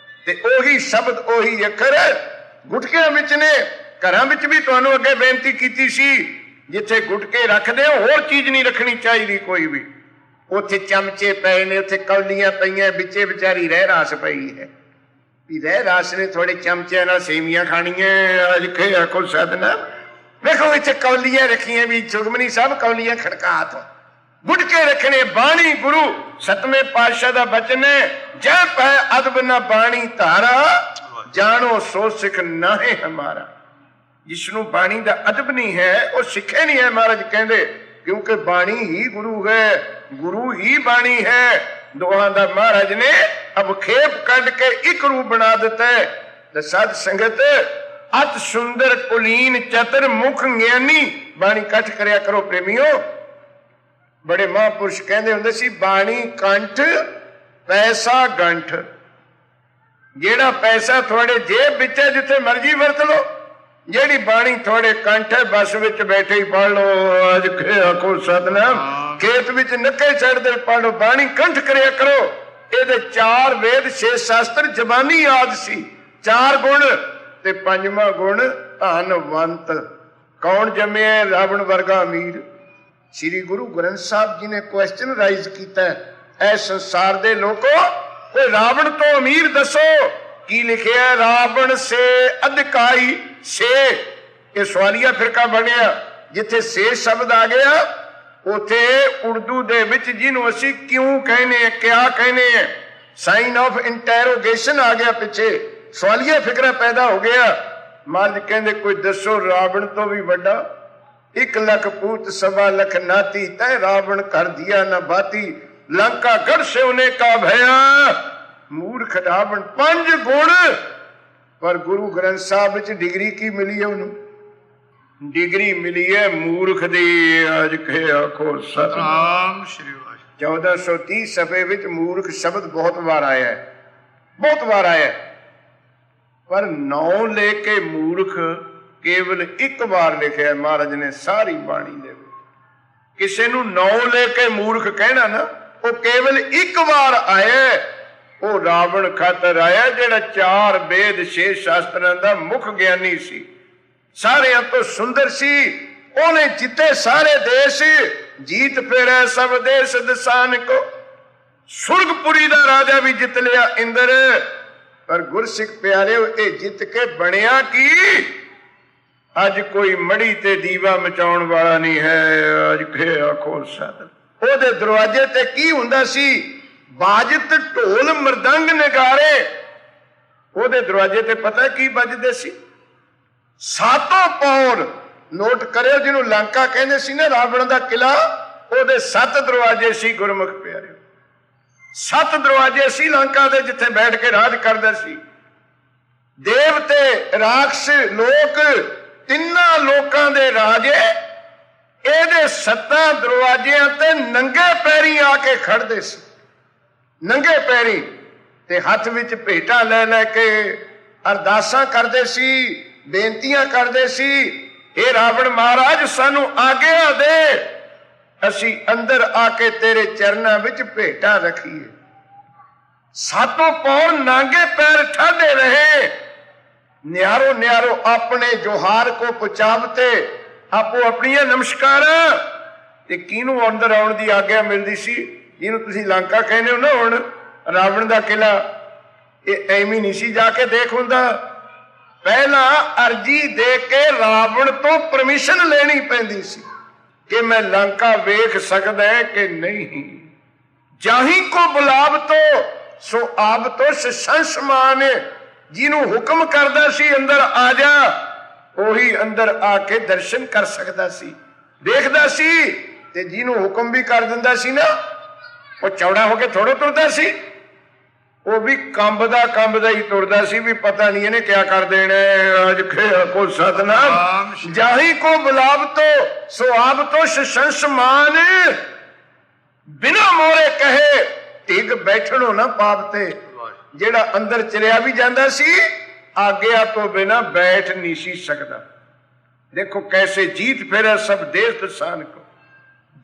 ਤੇ ਉਹੀ ਸ਼ਬਦ ਉਹੀ ਅੱਖਰ ਗੁਟਕਿਆਂ ਵਿੱਚ ਨੇ। ਘਰਾਂ ਵਿੱਚ ਵੀ ਤੁਹਾਨੂੰ ਅੱਗੇ ਬੇਨਤੀ ਕੀਤੀ ਸੀ, ਜਿੱਥੇ ਗੁਟਕੇ ਰੱਖਦੇ ਹੋ ਹੋਰ ਚੀਜ਼ ਨਹੀਂ ਰੱਖਣੀ ਚਾਹੀਦੀ ਕੋਈ ਵੀ। ਉੱਥੇ ਚਮਚੇ ਪਏ ਨੇ, ਉੱਥੇ ਕੌਲੀਆਂ ਪਈਆਂ, ਵਿੱਚੇ ਵਿਚਾਰੀ ਰਹਿ ਰਾਸ ਪਈ ਹੈ ਵੀ ਰਹਿ ਰਾਸ ਨੇ ਥੋੜੇ ਚਮਚਿਆਂ ਨਾਲ ਸੇਵੀਆਂ ਖਾਣੀਆਂ। ਅੱਜ ਕੇ ਆਖੋ ਸਤਨਾਮ। ਵੇਖੋ ਇੱਥੇ ਕੌਲੀਆਂ ਰੱਖੀਆਂ ਵੀ ਸੁਖਮਨੀ ਸਾਹਿਬ ਕੌਲੀਆਂ ਖੜਕਾ ਤੋਂ ਗੁਟਕੇ ਰੱਖਣੇ। ਬਾਣੀ ਗੁਰੂ ਸਤਵੇਂ ਪਾਤਸ਼ਾਹ ਦਾ ਬਚਨ ਹੈ, ਜੈ ਪੈ ਅਦਬ ਨਾ ਬਾਣੀ ਧਾਰਾ, ਜਾਣੋ ਸੋ ਸਿੱਖ ਨਾਹੇ ਹਮਾਰਾ। ਜਿਸਨੂੰ ਬਾਣੀ ਦਾ ਅਦਬ ਨਹੀਂ ਹੈ ਉਹ ਸਿੱਖੇ ਨਹੀਂ ਹੈ ਮਹਾਰਾਜ ਕਹਿੰਦੇ, ਕਿਉਂਕਿ ਬਾਣੀ ਹੀ ਗੁਰੂ ਹੈ, ਗੁਰੂ ਹੀ ਬਾਣੀ ਹੈ। ਦੋਹਾਂ ਦਾ ਮਹਾਰਾਜ ਨੇ ਅਵਖੇਪ ਕੱਢ ਕੇ ਇੱਕ ਰੂਪ ਬਣਾ ਦਿੱਤਾ ਹੈ। ਤੇ ਸਾਧ ਸੰਗਤ ਅਤ ਸੁੰਦਰ ਕੁਲੀਨ ਚਤਰ ਮੁਖ ਗਿਆਨੀ ਬਾਣੀ ਇਕੱਠ ਕਰਿਆ ਕਰੋ ਪ੍ਰੇਮੀਓ। ਬੜੇ ਮਹਾਂਪੁਰਸ਼ ਕਹਿੰਦੇ ਹੁੰਦੇ ਸੀ ਬਾਣੀ ਕੰਠ ਪੈਸਾ ਗੰਠ। ਜਿਹੜਾ ਪੈਸਾ ਤੁਹਾਡੇ ਜੇਬ ਵਿੱਚ ਹੈ ਜਿੱਥੇ ਮਰਜ਼ੀ ਵਰਤ ਲਓ, ਜਿਹੜੀ ਬਾਣੀ ਤੁਹਾਡੇ ਕੰਠ ਹੈ ਬੱਸ ਵਿੱਚ ਬੈਠੇ ਹੀ ਪੜ੍ਹ ਲਓ। ਅੱਜ ਆਖੋ ਸਤਨਾਮ। ਖੇਤ ਵਿੱਚ ਨੱਕੇ ਚੜ੍ਹਦੇ ਪੜ੍ਹ ਲਓ। ਬਾਣੀ ਕੰਠ ਕਰਿਆ ਕਰੋ। ਇਹਦੇ 4 ਵੇਦ 6 ਸ਼ਾਸਤਰ ਜ਼ਬਾਨੀ ਆਦ ਸੀ। 4 ਗੁਣ ਤੇ 5ਵਾਂ ਗੁਣ ਧਨਵੰਤ। ਕੌਣ ਜੰਮਿਆ? ਰਾਵਣ ਵਰਗਾ ਅਮੀਰ। ਸ੍ਰੀ ਗੁਰੂ ਗ੍ਰੰਥ ਸਾਹਿਬ ਜੀ ਨੇ ਕੁਐਸਚਨ ਰਾਈਜ਼ ਕੀਤਾ, ਐ ਸੰਸਾਰ ਦੇ ਲੋਕੋ ਕੋਈ ਰਾਵਣ ਤੋਂ ਅਮੀਰ ਦੱਸੋ। ਕੀ ਲਿਖਿਆ? ਰਾਵਣ ਸੇ ਅਧਿਕਾਈ ਸੇ। ਇਹ ਸਵਾਲੀਆ ਫਿਰਕਾ ਬਣਿਆ। ਜਿੱਥੇ ਸੇ ਸ਼ਬਦ ਆ ਗਿਆ ਉਥੇ ਉਰਦੂ ਦੇ ਵਿੱਚ ਜਿਹਨੂੰ ਅਸੀਂ ਕਿਉਂ ਕਹਿੰਦੇ ਆ, ਕਿਆ ਕਹਿੰਦੇ ਆ, ਸਾਈਨ ਆਫ ਇੰਟਰੋਗੇਸ਼ਨ ਆ ਗਿਆ ਪਿੱਛੇ। ਸਵਾਲੀਆ ਫਿਕਰਾ ਪੈਦਾ ਹੋ ਗਿਆ। ਮਹਾਰਾਜ ਕਹਿੰਦੇ ਕੋਈ ਦੱਸੋ ਰਾਵਣ ਤੋਂ ਵੀ ਵੱਡਾ। 1 ਲੱਖ ਪੂਤ 1.25 ਲੱਖ ਨਾਤੀ ਤੈ ਰਾਵਣ ਕਰ ਦਿਆ ਨਾ ਬਾਤੀ। ਲੰਕਾ ਗੜ ਸੇ ਉਹਨੇ ਕਾ ਭਇਆ ਮੂਰਖ ਰਾਵਣ। 5 ਗੁਣ। ਪਰ ਗੁਰੂ ਗ੍ਰੰਥ ਸਾਹਿਬ ਵਿੱਚ ਡਿਗਰੀ ਕੀ ਮਿਲੀ ਹੈ ਉਹਨੂੰ? ਡਿਗਰੀ ਮਿਲੀ ਹੈ ਮੂਰਖ ਦੀ। ਅੱਜ ਕੇ ਆਖੋ ਸਤਨਾਮ ਸ਼੍ਰੀ ਵਾਹਿਗੁਰੂ। 1430 ਸਫੇ ਵਿੱਚ ਮੂਰਖ ਸ਼ਬਦ ਬਹੁਤ ਵਾਰ ਆਇਆ ਹੈ, ਬਹੁਤ ਵਾਰ ਆਇਆ। ਪਰ ਨਾਂ ਲੈ ਕੇ ਮੂਰਖ ਕੇਵਲ 1 ਵਾਰ ਲਿਖਿਆ ਮਹਾਰਾਜ ਨੇ ਸਾਰੀ ਬਾਣੀ ਦੇ ਵਿੱਚ। ਕਿਸੇ ਨੂੰ ਨਾਂ ਲੈ ਕੇ ਮੂਰਖ ਕਹਿਣਾ ਨਾ, ਉਹ ਕੇਵਲ 1 ਵਾਰ ਆਇਆ। ਉਹ ਰਾਵਣ ਖਾਤਰ ਆਇਆ ਜਿਹੜਾ 4 ਵੇਦ 6 ਸ਼ਾਸਤਰਾਂ ਦਾ ਮੁੱਖ ਗਿਆਨੀ ਸੀ, ਸਾਰਿਆਂ ਤੋਂ ਸੁੰਦਰ ਸੀ। ਉਹਨੇ ਜਿੱਤੇ ਸਾਰੇ ਦੇਸ਼, ਜੀਤ ਫੇਰੈ ਸਭ ਦੇਸ਼ ਦਸਾਨ ਕੋ। ਸੁਰਗਪੁਰੀ ਦਾ ਰਾਜਾ ਵੀ ਜਿੱਤ ਲਿਆ ਇੰਦਰ। ਪਰ ਗੁਰਸਿੱਖ ਪਿਆਰਿਓ ਇਹ ਜਿੱਤ ਕੇ ਬਣਿਆ ਕੀ? ਅੱਜ ਕੋਈ ਮੜੀ ਤੇ ਦੀਵਾ ਮਚਾਉਣ ਵਾਲਾ ਨਹੀਂ ਹੈ। ਅੱਜ ਕੇ ਆਖੋ ਸਤ। ਉਹਦੇ ਦਰਵਾਜ਼ੇ ਤੇ ਕੀ ਹੁੰਦਾ ਸੀ? ਬਾਜਤ ਢੋਲ ਮਰਦੰਗ ਨਗਾਰੇ। ਉਹਦੇ ਦਰਵਾਜ਼ੇ ਤੇ ਪਤਾ ਕੀ ਵੱਜਦੇ ਸੀ? 7 ਪੌਰ। ਨੋਟ ਕਰਿਓ, ਜਿਹਨੂੰ ਲੰਕਾ ਕਹਿੰਦੇ ਸੀ ਨਾ ਰਾਵਣ ਦਾ ਕਿਲਾ, ਉਹਦੇ 7 ਦਰਵਾਜ਼ੇ ਸੀ ਗੁਰਮੁਖ ਪਿਆਰਿਓ। 7 ਦਰਵਾਜ਼ੇ ਸੀ ਲੰਕਾ ਦੇ ਜਿੱਥੇ ਬੈਠ ਕੇ ਰਾਜ ਕਰਦਾ ਸੀ। ਦੇਵਤੇ ਰਾਖਸ਼ ਲੋਕ ਤਿੰਨਾਂ ਲੋਕਾਂ ਦੇ ਰਾਜੇ ਇਹਦੇ 7 ਦਰਵਾਜ਼ਿਆਂ ਤੇ ਨੰਗੇ ਪੈਰੀ ਆ ਕੇ ਖੜਦੇ ਸੀ। ਨੰਗੇ ਪੈਰੀ ਤੇ ਹੱਥ ਵਿੱਚ ਭੇਟਾਂ ਲੈ ਲੈ ਕੇ ਅਰਦਾਸਾਂ ਕਰਦੇ ਸੀ, ਬੇਨਤੀਆਂ ਕਰਦੇ ਸੀ। ਇਹ ਰਾਵਣ ਮਹਾਰਾਜ ਸਾਨੂੰ ਆਗਿਆ ਦੇ, ਅਸੀਂ ਅੰਦਰ ਆ ਕੇ ਤੇਰੇ ਚਰਨਾਂ ਵਿੱਚ ਭੇਟਾਂ ਰੱਖੀਏ। 7 ਪੌਰ ਨਾਂਗੇ ਪੈਰ ਠਾਡੇ ਰਹੇ। ਨਿਆਰੋ ਨਿਆਰੋ ਆਪਣੇ ਜੋਹਾਰ ਕੋ ਪੁਚਾਵਤੇ। ਆਪੋ ਆਪਣੀਆਂ ਨਮਸਕਾਰਾਂ। ਤੇ ਕਿਹਨੂੰ ਅੰਦਰ ਆਉਣ ਦੀ ਆਗਿਆ ਮਿਲਦੀ ਸੀ? ਜਿਹਨੂੰ ਤੁਸੀਂ ਲੰਕਾ ਕਹਿੰਦੇ ਹੋ ਨਾ ਹੁਣ, ਰਾਵਣ ਦਾ ਕਿਲਾ, ਇਹ ਐਵੇਂ ਨਹੀਂ ਸੀ ਜਾ ਕੇ ਦੇਖ ਹੁੰਦਾ। ਪਹਿਲਾਂ ਅਰਜੀ ਦੇ ਕੇ ਰਾਵਣ ਤੋਂ ਪਰਮਿਸ਼ਨ ਲੈਣੀ ਪੈਂਦੀ ਸੀ ਕਿ ਮੈਂ ਲੰਕਾ ਵੇਖ ਸਕਦਾ ਹੈ ਕਿ ਨਹੀਂ। ਜਾਹੀ ਕੋ ਬੁਲਾਵ ਤੋਂ ਸੋ ਆਬ ਤੋਂ ਸੰਸਮਾਨ। ਜਿਹਨੂੰ ਹੁਕਮ ਕਰਦਾ ਸੀ ਅੰਦਰ ਆ ਜਾ, ਉਹੀ ਅੰਦਰ ਆ ਕੇ ਦਰਸ਼ਨ ਕਰ ਸਕਦਾ ਸੀ, ਦੇਖਦਾ ਸੀ। ਤੇ ਜਿਹਨੂੰ ਹੁਕਮ ਵੀ ਕਰ ਦਿੰਦਾ ਸੀ ਨਾ, ਉਹ ਚੌੜਾ ਹੋ ਕੇ ਥੋੜੋ ਤੁਰਦਾ ਸੀ, ਉਹ ਵੀ ਕੰਬਦਾ ਹੀ ਤੁਰਦਾ ਸੀ ਵੀ ਪਤਾ ਨਹੀਂ ਇਹਨੇ ਕਿਆ ਕਰ ਦੇਣਾ। ਅੱਜ ਕੋ ਸਤਨਾਮ। ਜਾਹੀ ਕੋ ਬੁਲਾਵ ਤੋਂ ਸੋ ਆਬ ਤੋਂ ਸੰਸਮਾਨ। ਬਿਨਾ ਮੋਰੇ ਕਹੇ ਢਿੱਗ ਬੈਠਣੋ ਨਾ ਪਾਪ ਤੇ। ਜਿਹੜਾ ਅੰਦਰ ਚਲਿਆ ਵੀ ਜਾਂਦਾ ਸੀ, ਆਗਿਆ ਤੋਂ ਬਿਨਾ ਬੈਠ ਨਹੀਂ ਸੀ ਸਕਦਾ। ਦੇਖੋ ਕੈਸੇ ਜੀਤ ਫੇਰੇ ਸਭ ਦੇਸ਼ ਦਸਾਨ ਕੋ।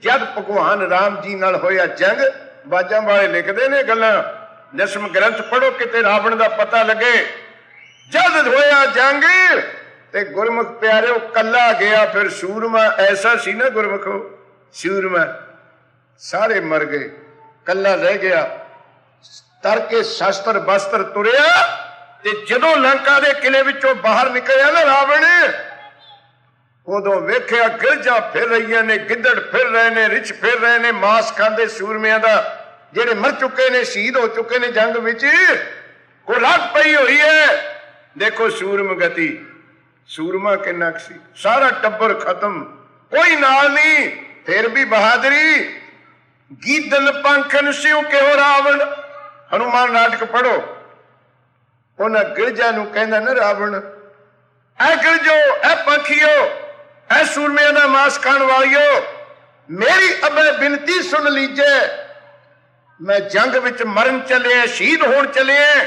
ਜਦ ਭਗਵਾਨ ਰਾਮ ਜੀ ਨਾਲ ਹੋਇਆ ਜੰਗ, ਬਾਜਾਂ ਵਾਲੇ ਲਿਖਦੇ ਨੇ ਗੱਲਾਂ, ਦਸਮ ਗ੍ਰੰਥ ਪੜੋ ਕਿਤੇ ਰਾਵਣ ਦਾ ਪਤਾ ਲੱਗੇ। ਜਦ ਹੋਇਆ ਜੰਗ ਤੇ ਗੁਰਮੁਖ ਪਿਆਰਿਓ ਕੱਲਾ ਗਿਆ। ਫਿਰ ਸੂਰਮਾ ਐਸਾ ਸੀ ਨਾ ਗੁਰਮੁਖੋ, ਸੂਰਮਾ ਸਾਰੇ ਮਰ ਗਏ, ਕੱਲਾ ਰਹਿ ਗਿਆ। ਤਰ ਕੇ ਸ਼ਸਤਰ ਬਸਤਰ ਤੁਰਿਆ ਤੇ ਜਦੋਂ ਲੰਕਾ ਦੇ ਕਿਲੇ ਵਿੱਚੋਂ ਬਾਹਰ ਨਿਕਲਿਆ ਨਾ ਰਾਵਣ, ਉਦੋਂ ਵੇਖਿਆ ਗਿਲਜਾਂ ਫਿਰ ਰਹੀਆਂ ਨੇ, ਗਿੱਦੜ ਫਿਰ ਰਹੇ ਨੇ, ਰਿਛ ਫਿਰ ਰਹੇ ਨੇ। ਮਾਸ ਖਾਂਦੇ ਸੂਰਮਿਆਂ ਦਾ ਜਿਹੜੇ ਮਰ ਚੁੱਕੇ ਨੇ, ਸ਼ਹੀਦ ਹੋ ਚੁੱਕੇ ਨੇ ਜੰਗ ਵਿੱਚ, ਕੋ ਲੱਗ ਪਈ ਹੋਈ ਹੈ। ਦੇਖੋ ਸੂਰਮ ਗਤੀ, ਸੂਰਮਾ ਕਿੰਨਾ ਸੀ। ਸਾਰਾ ਟੱਬਰ ਖਤਮ, ਕੋਈ ਨਾਲ ਨਹੀਂ। ਫਿਰ ਵੀ ਬਹਾਦਰੀ। ਗੀਦਨ ਪੰਖਨ ਸਿਉ ਕਿਹੋ ਰਾਵਣ ਹਨੂਮਾਨ ਨਾਟਕ ਪੜੋ। ਉਹਨਾਂ ਗਿਰਜਾਂ ਨੂੰ ਕਹਿੰਦਾ ਨਾ ਰਾਵਣ, ਐ ਗਿਰਜੋ, ਐ ਪੰਖੀਓ, ਐ ਸੂਰਮਿਆਂ ਦਾ ਮਾਸ ਖਾਣ ਵਾਲਿਓ, ਮੇਰੀ ਅਬੇ ਬਿਨਤੀ ਸੁਣ ਲੀਜੇ। ਮੈਂ ਜੰਗ ਵਿੱਚ ਮਰਨ ਚੱਲਿਆ, ਸ਼ਹੀਦ ਹੋਣ ਚੱਲਿਆ,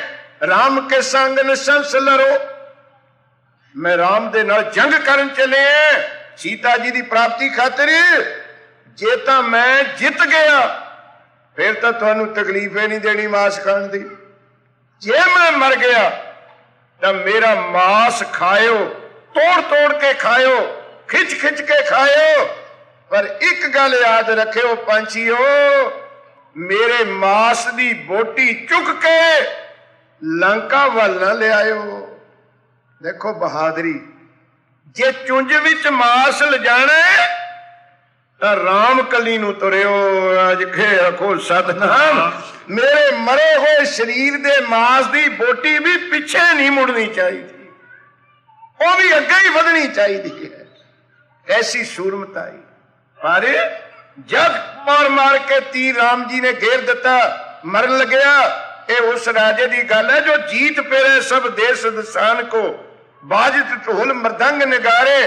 ਰਾਮ ਕੇ ਸੰਗ ਨਿਸੰਸ ਲੜੋ। ਮੈਂ ਰਾਮ ਦੇ ਨਾਲ ਜੰਗ ਕਰਨ ਚੱਲਿਆ ਸੀਤਾ ਜੀ ਦੀ ਪ੍ਰਾਪਤੀ ਖਾਤਰ। ਜੇ ਤਾਂ ਮੈਂ ਜਿੱਤ ਗਿਆ ਫਿਰ ਤਾਂ ਤੁਹਾਨੂੰ ਤਕਲੀਫ ਹੀ ਨਹੀਂ ਦੇਣੀ ਮਾਸ ਖਾਣ ਦੀ। ਜੇ ਮੈਂ ਮਰ ਗਿਆ ਤਾਂ ਮੇਰਾ ਮਾਸ ਖਾਇਓ, ਤੋੜ ਤੋੜ ਕੇ ਖਾਇਓ, ਖਿੱਚ ਖਿੱਚ ਕੇ ਖਾਇਓ। ਪਰ ਇੱਕ ਗੱਲ ਯਾਦ ਰੱਖਿਓ ਪੰਛੀਓ, ਮੇਰੇ ਮਾਸ ਦੀ ਬੋਟੀ ਚੁੱਕ ਕੇ ਲੰਕਾ ਵੱਲ ਨਾ ਲਿਆਇਓ। ਦੇਖੋ ਬਹਾਦਰੀ, ਜੇ ਚੁੰਝ ਵਿੱਚ ਮਾਸ ਲਿਜਾਣਾ ਤਾਂ ਰਾਮ ਕਲੀ ਨੂੰ ਤੁਰਿਓ। ਅੱਜ ਕੇ ਆਖੋ ਸਤਨਾਮ। ਮੇਰੇ ਮਰੇ ਹੋਏ ਸਰੀਰ ਦੇ ਮਾਸ ਦੀ ਬੋਟੀ ਵੀ ਪਿੱਛੇ ਨਹੀਂ ਮੁੜਨੀ ਚਾਹੀਦੀ, ਉਹ ਵੀ ਅੱਗੇ ਹੀ ਵਧਣੀ ਚਾਹੀਦੀ ਹੈ। ਐਸੀ ਸੂਰਮਤਾਈ। ਪਰ ਜਦ ਮਾਰ ਕੇ ਤੀਰ ਰਾਮ ਜੀ ਨੇ ਘੇਰ ਦਿੱਤਾ, ਮਰਨ ਲੱਗਿਆ। ਇਹ ਉਸ ਰਾਜੇ ਦੀ ਗੱਲ ਹੈ ਜੋ ਜੀਤ ਪੇਰੇ ਸਭ ਦੇਸ਼ ਦਸਾਨ ਕੋ, ਬਾਜਤ ਢੋਲ ਮਰਦੰਗ ਨਗਾਰੇ।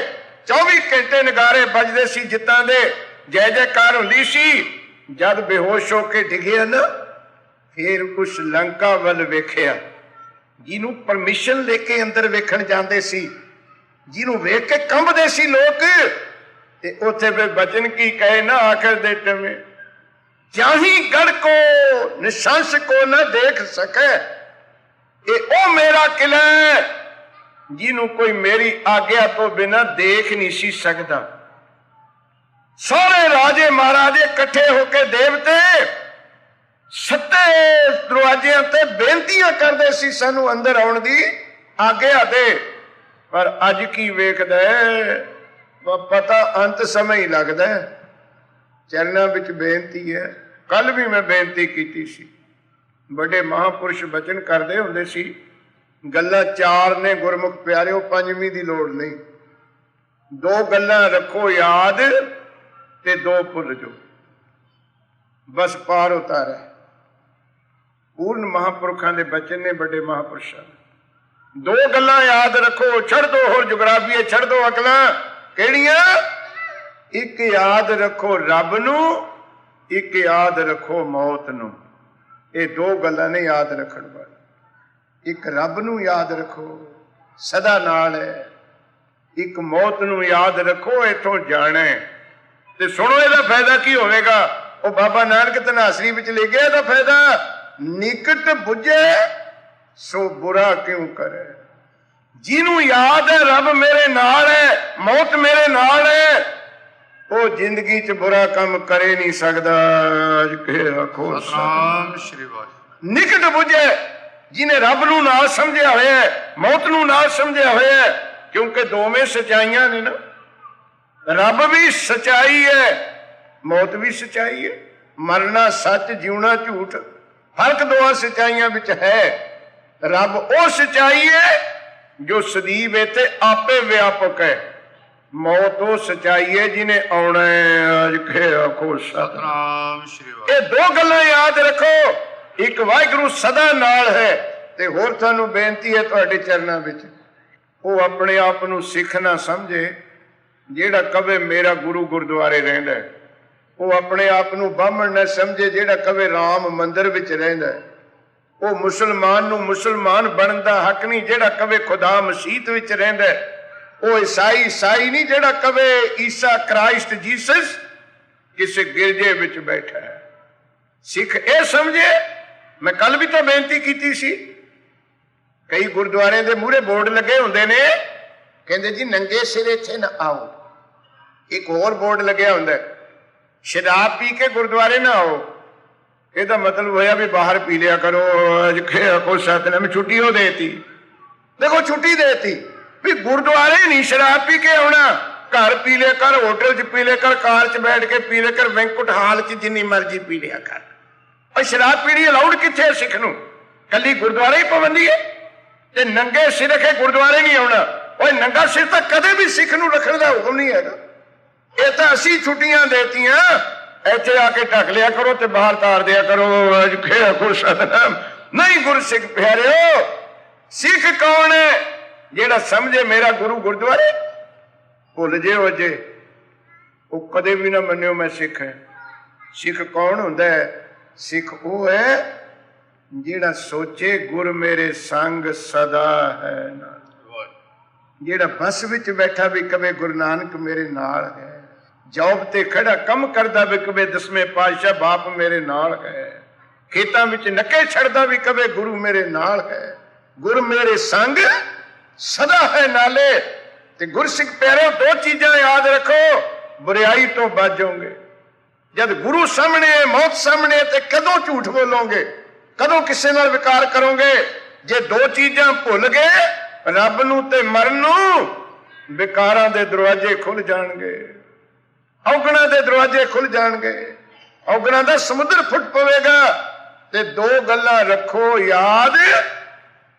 24 ਘੰਟੇ ਨਗਾਰੇ ਵੱਜਦੇ ਸੀ ਜਿੱਤਾਂ ਦੇ, ਜੈ ਜੈਕਾਰ ਹੁੰਦੀ ਸੀ। ਜਦ ਬੇਹੋਸ਼ ਹੋ ਕੇ ਡਿੱਗਿਆ ਨਾ, ਫਿਰ ਉਸ ਲੰਕਾ ਵੱਲ ਵੇਖਿਆ ਜਿਹਨੂੰ ਪਰਮਿਸ਼ਨ ਲੈ ਕੇ ਅੰਦਰ ਵੇਖਣ ਜਾਂਦੇ ਸੀ, ਜਿਹਨੂੰ ਵੇਖ ਕੇ ਕੰਬਦੇ ਸੀ ਲੋਕ। ਤੇ ਉੱਥੇ ਫਿਰ ਬਚਨ ਕੀ ਕਹੇ ਨਾ ਆਖਰ ਦੇ ਟਵੇਂ, ਜਾਹੀ ਗੜ ਕੋ ਨਿਸ਼ੰਸ ਕੋ ਨਾ ਦੇਖ ਸਕੇ। ਇਹ ਉਹ ਮੇਰਾ ਕਿਲਾ ਹੈ ਜਿਹਨੂੰ ਕੋਈ ਮੇਰੀ ਆਗਿਆ ਤੋਂ ਬਿਨਾਂ ਦੇਖ ਨਹੀਂ ਸੀ ਸਕਦਾ। ਸਾਰੇ ਰਾਜੇ ਮਹਾਰਾਜੇ ਇਕੱਠੇ ਹੋ ਕੇ ਦੇਵਤੇ ਸੱਤੇ ਦਰਵਾਜ਼ਿਆਂ ਤੇ ਬੇਨਤੀਆਂ ਕਰਦੇ ਸੀ ਸਾਨੂੰ ਅੰਦਰ ਆਉਣ ਦੀ ਆਗਿਆ ਦੇ। ਪਰ ਅੱਜ ਕੀ ਵੇਖਦਾ ਪਤਾ ਅੰਤ ਸਮੇਂ ਹੀ ਲੱਗਦਾ। ਚਰਨਾਂ ਵਿੱਚ ਬੇਨਤੀ ਹੈ। ਕੱਲ ਵੀ ਮੈਂ ਬੇਨਤੀ ਕੀਤੀ ਸੀ, ਵੱਡੇ ਮਹਾਂਪੁਰਸ਼ ਬਚਨ ਕਰਦੇ ਹੁੰਦੇ ਸੀ, ਗੱਲਾਂ 4 ਨੇ ਗੁਰਮੁਖ ਪਿਆਰਿਓ, 5ਵੀਂ ਦੀ ਲੋੜ ਨਹੀਂ। 2 ਗੱਲਾਂ ਰੱਖੋ ਯਾਦ ਤੇ 2 ਭੁੱਲ ਜਾਓ, ਬਸ ਪਾਰ ਉਤਾਰਾ। ਪੂਰਨ ਮਹਾਂਪੁਰਖਾਂ ਦੇ ਬਚਨ ਨੇ, ਵੱਡੇ ਮਹਾਂਪੁਰਸ਼ਾਂ ਨੇ। 2 ਗੱਲਾਂ ਯਾਦ ਰੱਖੋ, ਛੱਡ ਦੋ ਹੋਰ ਜੁਗਰਾਫੀਏ, ਛੱਡ ਦੋ ਅਕਲਾਂ। ਕਿਹੜੀਆਂ? ਇੱਕ ਯਾਦ ਰੱਖੋ ਰੱਬ ਨੂੰ, ਇੱਕ ਯਾਦ ਰੱਖੋ ਮੌਤ ਨੂੰ। ਇਹ 2 ਗੱਲਾਂ ਨੇ ਯਾਦ ਰੱਖਣ ਵਾਲੀ। ਇੱਕ ਰੱਬ ਨੂੰ ਯਾਦ ਰੱਖੋ, ਸਦਾ ਨਾਲ ਹੈ। ਇੱਕ ਮੌਤ ਨੂੰ ਯਾਦ ਰੱਖੋ, ਇੱਥੋਂ ਜਾਣਾ। ਤੇ ਸੁਣੋ ਇਹਦਾ ਫਾਇਦਾ ਕੀ ਹੋਵੇਗਾ। ਉਹ ਬਾਬਾ ਨਾਨਕ ਧਨਾਸਰੀ ਵਿੱਚ ਲਿਖਿਆ ਇਹਦਾ ਫਾਇਦਾ, ਨਿਕਟ ਬੁਝੇ ਸੋ ਬੁਰਾ ਕਿਉਂ ਕਰੇ। ਜਿਹਨੂੰ ਯਾਦ ਹੈ ਰੱਬ ਮੇਰੇ ਨਾਲ ਹੈ, ਮੌਤ ਮੇਰੇ ਨਾਲ ਹੈ, ਉਹ ਜ਼ਿੰਦਗੀ 'ਚ ਬੁਰਾ ਕੰਮ ਕਰੇ ਨਹੀਂ ਸਕਦਾ। ਅੱਜ ਕੇ ਆਖੋ ਸਤਨਾਮ ਸ਼੍ਰੀ ਵਾਹਿਗੁਰੂ। ਨਿਕਟ ਬੁਝੇ, ਜਿਹਨੇ ਰੱਬ ਨੂੰ ਨਾਲ ਸਮਝਿਆ ਹੋਇਆ, ਮੌਤ ਨੂੰ ਨਾਲ ਸਮਝਿਆ ਹੋਇਆ। ਕਿਉਂਕਿ ਦੋਵੇਂ ਸਚਾਈਆਂ ਨੇ ਨਾ, ਰੱਬ ਵੀ ਸਚਾਈ ਹੈ, ਮੌਤ ਵੀ ਸਚਾਈ ਹੈ। ਮਰਨਾ ਸੱਚ, ਜਿਉਣਾ ਝੂਠ, ਫਰਕ ਦੋਹਾਂ ਸਚਾਈਆਂ ਵਿੱਚ ਹੈ। ਰੱਬ ਉਹ ਸਚਾਈ ਹੈ ਜੋ ਸਦੀਵ ਹੈ ਤੇ ਆਪੇ ਵਿਆਪਕ ਹੈ। ਮੌਤ ਉਹ ਸਚਾਈ ਹੈ ਜਿਹਨੇ ਆਉਣਾ ਹੈ। ਅੱਜ ਕੇ ਆਖੋ ਸਤਨਾਮ ਸ਼੍ਰੀ ਵਾਹਿਗੁਰੂ। ਇਹ 2 ਗੱਲਾਂ ਯਾਦ ਰੱਖੋ। ਇੱਕ ਵਾਹਿਗੁਰੂ ਸਦਾ ਨਾਲ ਹੈ, ਤੇ ਹੋਰ ਤੁਹਾਨੂੰ ਬੇਨਤੀ ਹੈ ਤੁਹਾਡੇ ਚਰਨਾਂ ਵਿੱਚ, ਉਹ ਆਪਣੇ ਆਪ ਨੂੰ ਸਿੱਖ ਨਾ ਸਮਝੇ। ਜਿਹੜਾ ਕਵੇ ਮੇਰਾ ਗੁਰੂ ਗੁਰਦੁਆਰੇ ਰਹਿੰਦਾ, ਉਹ ਆਪਣੇ ਆਪ ਨੂੰ ਬਾਹਮਣ ਨਾ ਸਮਝੇ। ਜਿਹੜਾ ਕਵੇ ਰਾਮ ਮੰਦਿਰ ਵਿੱਚ ਰਹਿੰਦਾ, ਉਹ ਮੁਸਲਮਾਨ ਨੂੰ ਮੁਸਲਮਾਨ ਬਣਨ ਦਾ ਹੱਕ ਨਹੀਂ। ਜਿਹੜਾ ਕਵੇ ਖੁਦਾ ਮਸੀਤ ਵਿੱਚ ਰਹਿੰਦਾ, ਉਹ ਈਸਾਈ ਨਹੀਂ। ਜਿਹੜਾ ਕਵੇ ਈਸਾ ਕ੍ਰਾਈਸਟ ਜੀਸਸ ਕਿਸੇ ਗਿਰਜੇ ਵਿੱਚ ਬੈਠਾ ਹੈ। ਸਿੱਖ ਇਹ ਸਮਝੇ। ਮੈਂ ਕੱਲ ਵੀ ਤਾਂ ਬੇਨਤੀ ਕੀਤੀ ਸੀ, ਕਈ ਗੁਰਦੁਆਰੇ ਦੇ ਮੂਹਰੇ ਬੋਰਡ ਲੱਗੇ ਹੁੰਦੇ ਨੇ, ਕਹਿੰਦੇ ਜੀ ਨੰਗੇ ਸਿਰ ਇੱਥੇ ਨਾ ਆਓ। ਇੱਕ ਹੋਰ ਬੋਰਡ ਲੱਗਿਆ ਹੁੰਦਾ, ਸ਼ਰਾਬ ਪੀ ਕੇ ਗੁਰਦੁਆਰੇ ਨਾ ਆਓ। ਇਹਦਾ ਮਤਲਬ ਹੋਇਆ ਵੀ ਬਾਹਰ ਪੀ ਲਿਆ ਕਰੋ। ਅੱਜ ਕੋ ਸਤਨਾਮ, ਛੁੱਟੀ ਉਹ ਦੇਤੀ। ਦੇਖੋ ਛੁੱਟੀ ਦੇਤੀ ਵੀ ਗੁਰਦੁਆਰੇ ਨਹੀਂ ਸ਼ਰਾਬ ਪੀ ਕੇ ਆਉਣਾ। ਘਰ ਪੀ ਲਿਆ ਕਰ, ਹੋਟਲ 'ਚ ਪੀ ਲਿਆ ਕਰ, ਕਾਰ 'ਚ ਬੈਠ ਕੇ ਪੀ ਲਿਆ ਕਰ, ਵੈਂਕੁਟ ਹਾਲ 'ਚ ਜਿੰਨੀ ਮਰਜ਼ੀ ਪੀ ਲਿਆ ਕਰ। ਪਰ ਸ਼ਰਾਬ ਪੀਣੀ ਅਲਾਉਡ ਕਿੱਥੇ ਹੈ ਸਿੱਖ ਨੂੰ? ਕੱਲੀ ਗੁਰਦੁਆਰੇ ਹੀ ਪਾਬੰਦੀ ਹੈ। ਤੇ ਨੰਗੇ ਸਿਰ ਰੱਖੇ ਗੁਰਦੁਆਰੇ ਨਹੀਂ ਆਉਣਾ। ਉਹ ਨੰਗਾ ਸਿਰ ਤਾਂ ਕਦੇ ਵੀ ਸਿੱਖ ਨੂੰ ਰੱਖਣ ਦਾ ਹੁਕਮ ਨਹੀਂ ਹੈਗਾ। ਇਹ ਤਾਂ ਅਸੀਂ ਛੁੱਟੀਆਂ ਦੇਤੀਆਂ ਇੱਥੇ ਆ ਕੇ ਢੱਕ ਲਿਆ ਕਰੋ ਤੇ ਬਾਹਰ ਤਾਰ ਦਿਆ ਕਰੋ। ਅੱਜ ਖੇੜਾ ਕੋ ਸਤਨਾਮ ਨਹੀਂ। ਗੁਰਸਿੱਖ ਪਿਆਰਿਓ, ਸਿੱਖ ਕੌਣ ਹੈ? ਜਿਹੜਾ ਸਮਝੇ ਮੇਰਾ ਗੁਰੂ ਗੁਰਦੁਆਰੇ, ਭੁੱਲ ਜੇ ਹੋ ਜੇ, ਉਹ ਕਦੇ ਵੀ ਨਾ ਮੰਨਿਓ ਮੈਂ ਸਿੱਖ ਹੈ। ਸਿੱਖ ਕੌਣ ਹੁੰਦਾ ਹੈ? ਸਿੱਖ ਉਹ ਹੈ ਜਿਹੜਾ ਸੋਚੇ ਗੁਰ ਮੇਰੇ ਸੰਗ ਸਦਾ ਹੈ ਨਾਲ। ਜਿਹੜਾ ਬੱਸ ਵਿੱਚ ਬੈਠਾ ਵੀ ਕਵੇ ਗੁਰੂ ਨਾਨਕ ਮੇਰੇ ਨਾਲ ਹੈ। ਜੌਬ ਤੇ ਖੜਾ ਕੰਮ ਕਰਦਾ ਵੀ ਕਵੇ ਦਸਵੇਂ ਪਾਤਸ਼ਾਹ ਬਾਪ ਮੇਰੇ ਨਾਲ ਹੈ। ਖੇਤਾਂ ਵਿੱਚ ਨੱਕੇ ਛੱਡਦਾ ਵੀ ਕਵੇ ਗੁਰੂ ਮੇਰੇ ਨਾਲ ਹੈ। ਗੁਰ ਮੇਰੇ ਸੰਗ ਸਦਾ ਹੈ ਨਾਲੇ। ਤੇ ਗੁਰਸਿੱਖ ਪਿਆਰਿਓ, ਦੋ ਚੀਜ਼ਾਂ ਯਾਦ ਰੱਖੋ, ਬੁਰਾਈ ਤੋਂ ਬਚੋਗੇ। ਜਦ ਗੁਰੂ ਸਾਹਮਣੇ, ਮੌਤ ਸਾਹਮਣੇ, ਤੇ ਕਦੋਂ ਝੂਠ ਬੋਲੋਗੇ, ਕਦੋਂ ਕਿਸੇ ਨਾਲ ਵਿਕਾਰ ਕਰੋਗੇ? ਜੇ ਦੋ ਚੀਜ਼ਾਂ ਭੁੱਲ ਗਏ, ਰੱਬ ਨੂੰ ਤੇ ਮਰਨ ਨੂੰ, ਵਿਕਾਰਾਂ ਦੇ ਦਰਵਾਜ਼ੇ ਖੁੱਲ ਜਾਣਗੇ, ਔਗਣਾਂ ਦੇ ਦਰਵਾਜ਼ੇ ਖੁੱਲ ਜਾਣਗੇ, ਔਗਣਾਂ ਦਾ ਸਮੁੰਦਰ ਫੁੱਟ ਪਵੇਗਾ। ਤੇ ਦੋ ਗੱਲਾਂ ਰੱਖੋ ਯਾਦ,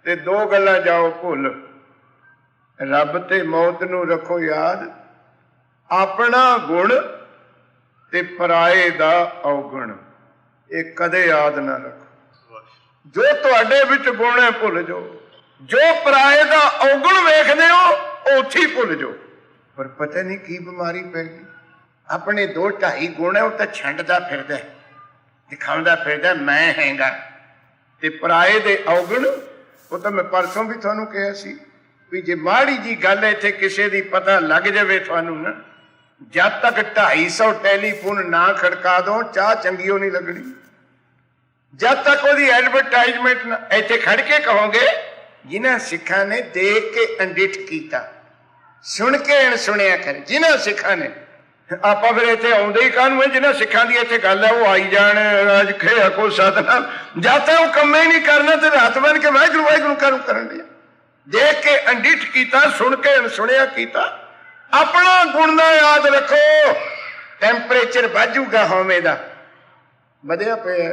ਤੇ ਦੋ ਗੱਲਾਂ ਜਾਓ ਭੁੱਲ। ਰੱਬ ਤੇ ਮੌਤ ਨੂੰ ਰੱਖੋ ਯਾਦ, ਆਪਣਾ ਗੁਣ ਤੇ ਪਰਾਏ ਦਾ ਔਗਣ, ਇਹ ਕਦੇ ਯਾਦ ਨਾ ਰੱਖੋ। ਜੋ ਤੁਹਾਡੇ ਵਿੱਚ ਗੁਣ ਹੈ ਭੁੱਲ ਜਾਓ, ਜੋ ਪਰਾਏ ਦਾ ਔਗਣ ਵੇਖਦੇ ਹੋ ਉਹ ਉੱਥੇ ਹੀ ਭੁੱਲ ਜਾਓ। ਪਰ ਪਤਾ ਨਹੀਂ ਕੀ ਬਿਮਾਰੀ ਪੈ ਗਈ। ਆਪਣੇ 2-2.5 ਗੁਣ ਹੈ ਉਹ ਤਾਂ ਛੰਡਦਾ ਫਿਰਦਾ, ਦਿਖਾਉਂਦਾ ਫਿਰਦਾ ਮੈਂ ਹੈਗਾ। ਤੇ ਪਰਾਏ ਦੇ ਔਗਣ, ਉਹ ਤਾਂ ਮੈਂ ਪਰਸੋਂ ਵੀ ਤੁਹਾਨੂੰ ਕਿਹਾ ਸੀ ਵੀ ਜੇ ਮਾੜੀ ਜੀ ਗੱਲ ਇੱਥੇ ਕਿਸੇ ਦੀ ਪਤਾ ਲੱਗ ਜਾਵੇ ਤੁਹਾਨੂੰ ਨਾ, ਜਦ ਤੱਕ 250 ਟੈਲੀਫੋਨ ਨਾ ਖੜਕਾ ਦੋ, ਚਾਹ ਚੰਗੀ ਉਹ ਨਹੀਂ ਲੱਗਣੀ। ਜਦ ਤੱਕ ਉਹਦੀ ਐਡਵਰਟਾਈਜ਼ਮੈਂਟ ਇੱਥੇ ਖੜ ਕੇ ਕਹੋਗੇ ਜਿਨ੍ਹਾਂ ਸਿੱਖਾਂ ਨੇ ਦੇਖ ਕੇ ਅੰਡਿਠ ਕੀਤਾ, ਸੁਣ ਕੇ ਅਣਸੁਣਿਆ ਕਰੇ। ਜਿਨ੍ਹਾਂ ਸਿੱਖਾਂ ਨੇ, ਆਪਾਂ ਫਿਰ ਇੱਥੇ ਆਉਂਦੇ ਹੀ ਕਾਹਨੂੰ ਹੈ? ਜਿਨ੍ਹਾਂ ਸਿੱਖਾਂ ਦੀ ਇੱਥੇ ਗੱਲ ਹੈ ਉਹ ਆਈ ਜਾਣ, ਰਾਜ ਖੇੜਾ ਕੋ ਸਤਨਾਮ। ਜਦ ਤੱਕ ਉਹ ਕੰਮੇ ਨਹੀਂ ਕਰਨਾ ਤੇ ਹੱਥ ਬੰਨ ਕੇ ਵਾਹਿਗੁਰੂ ਵਾਹਿਗੁਰੂ ਕਰਨ ਲਿਆ। ਦੇਖ ਕੇ ਅੰਡਿਠ ਕੀਤਾ, ਸੁਣ ਕੇ ਅਣਸੁਣਿਆ ਕੀਤਾ। ਆਪਣਾ ਗੁਣ ਦਾ ਯਾਦ ਰੱਖੋ। ਟੈਂਪਰੇਚਰ ਵਾਜੂਗਾ ਹਉਮੈ ਦਾ, ਵਧਿਆ ਪਿਆ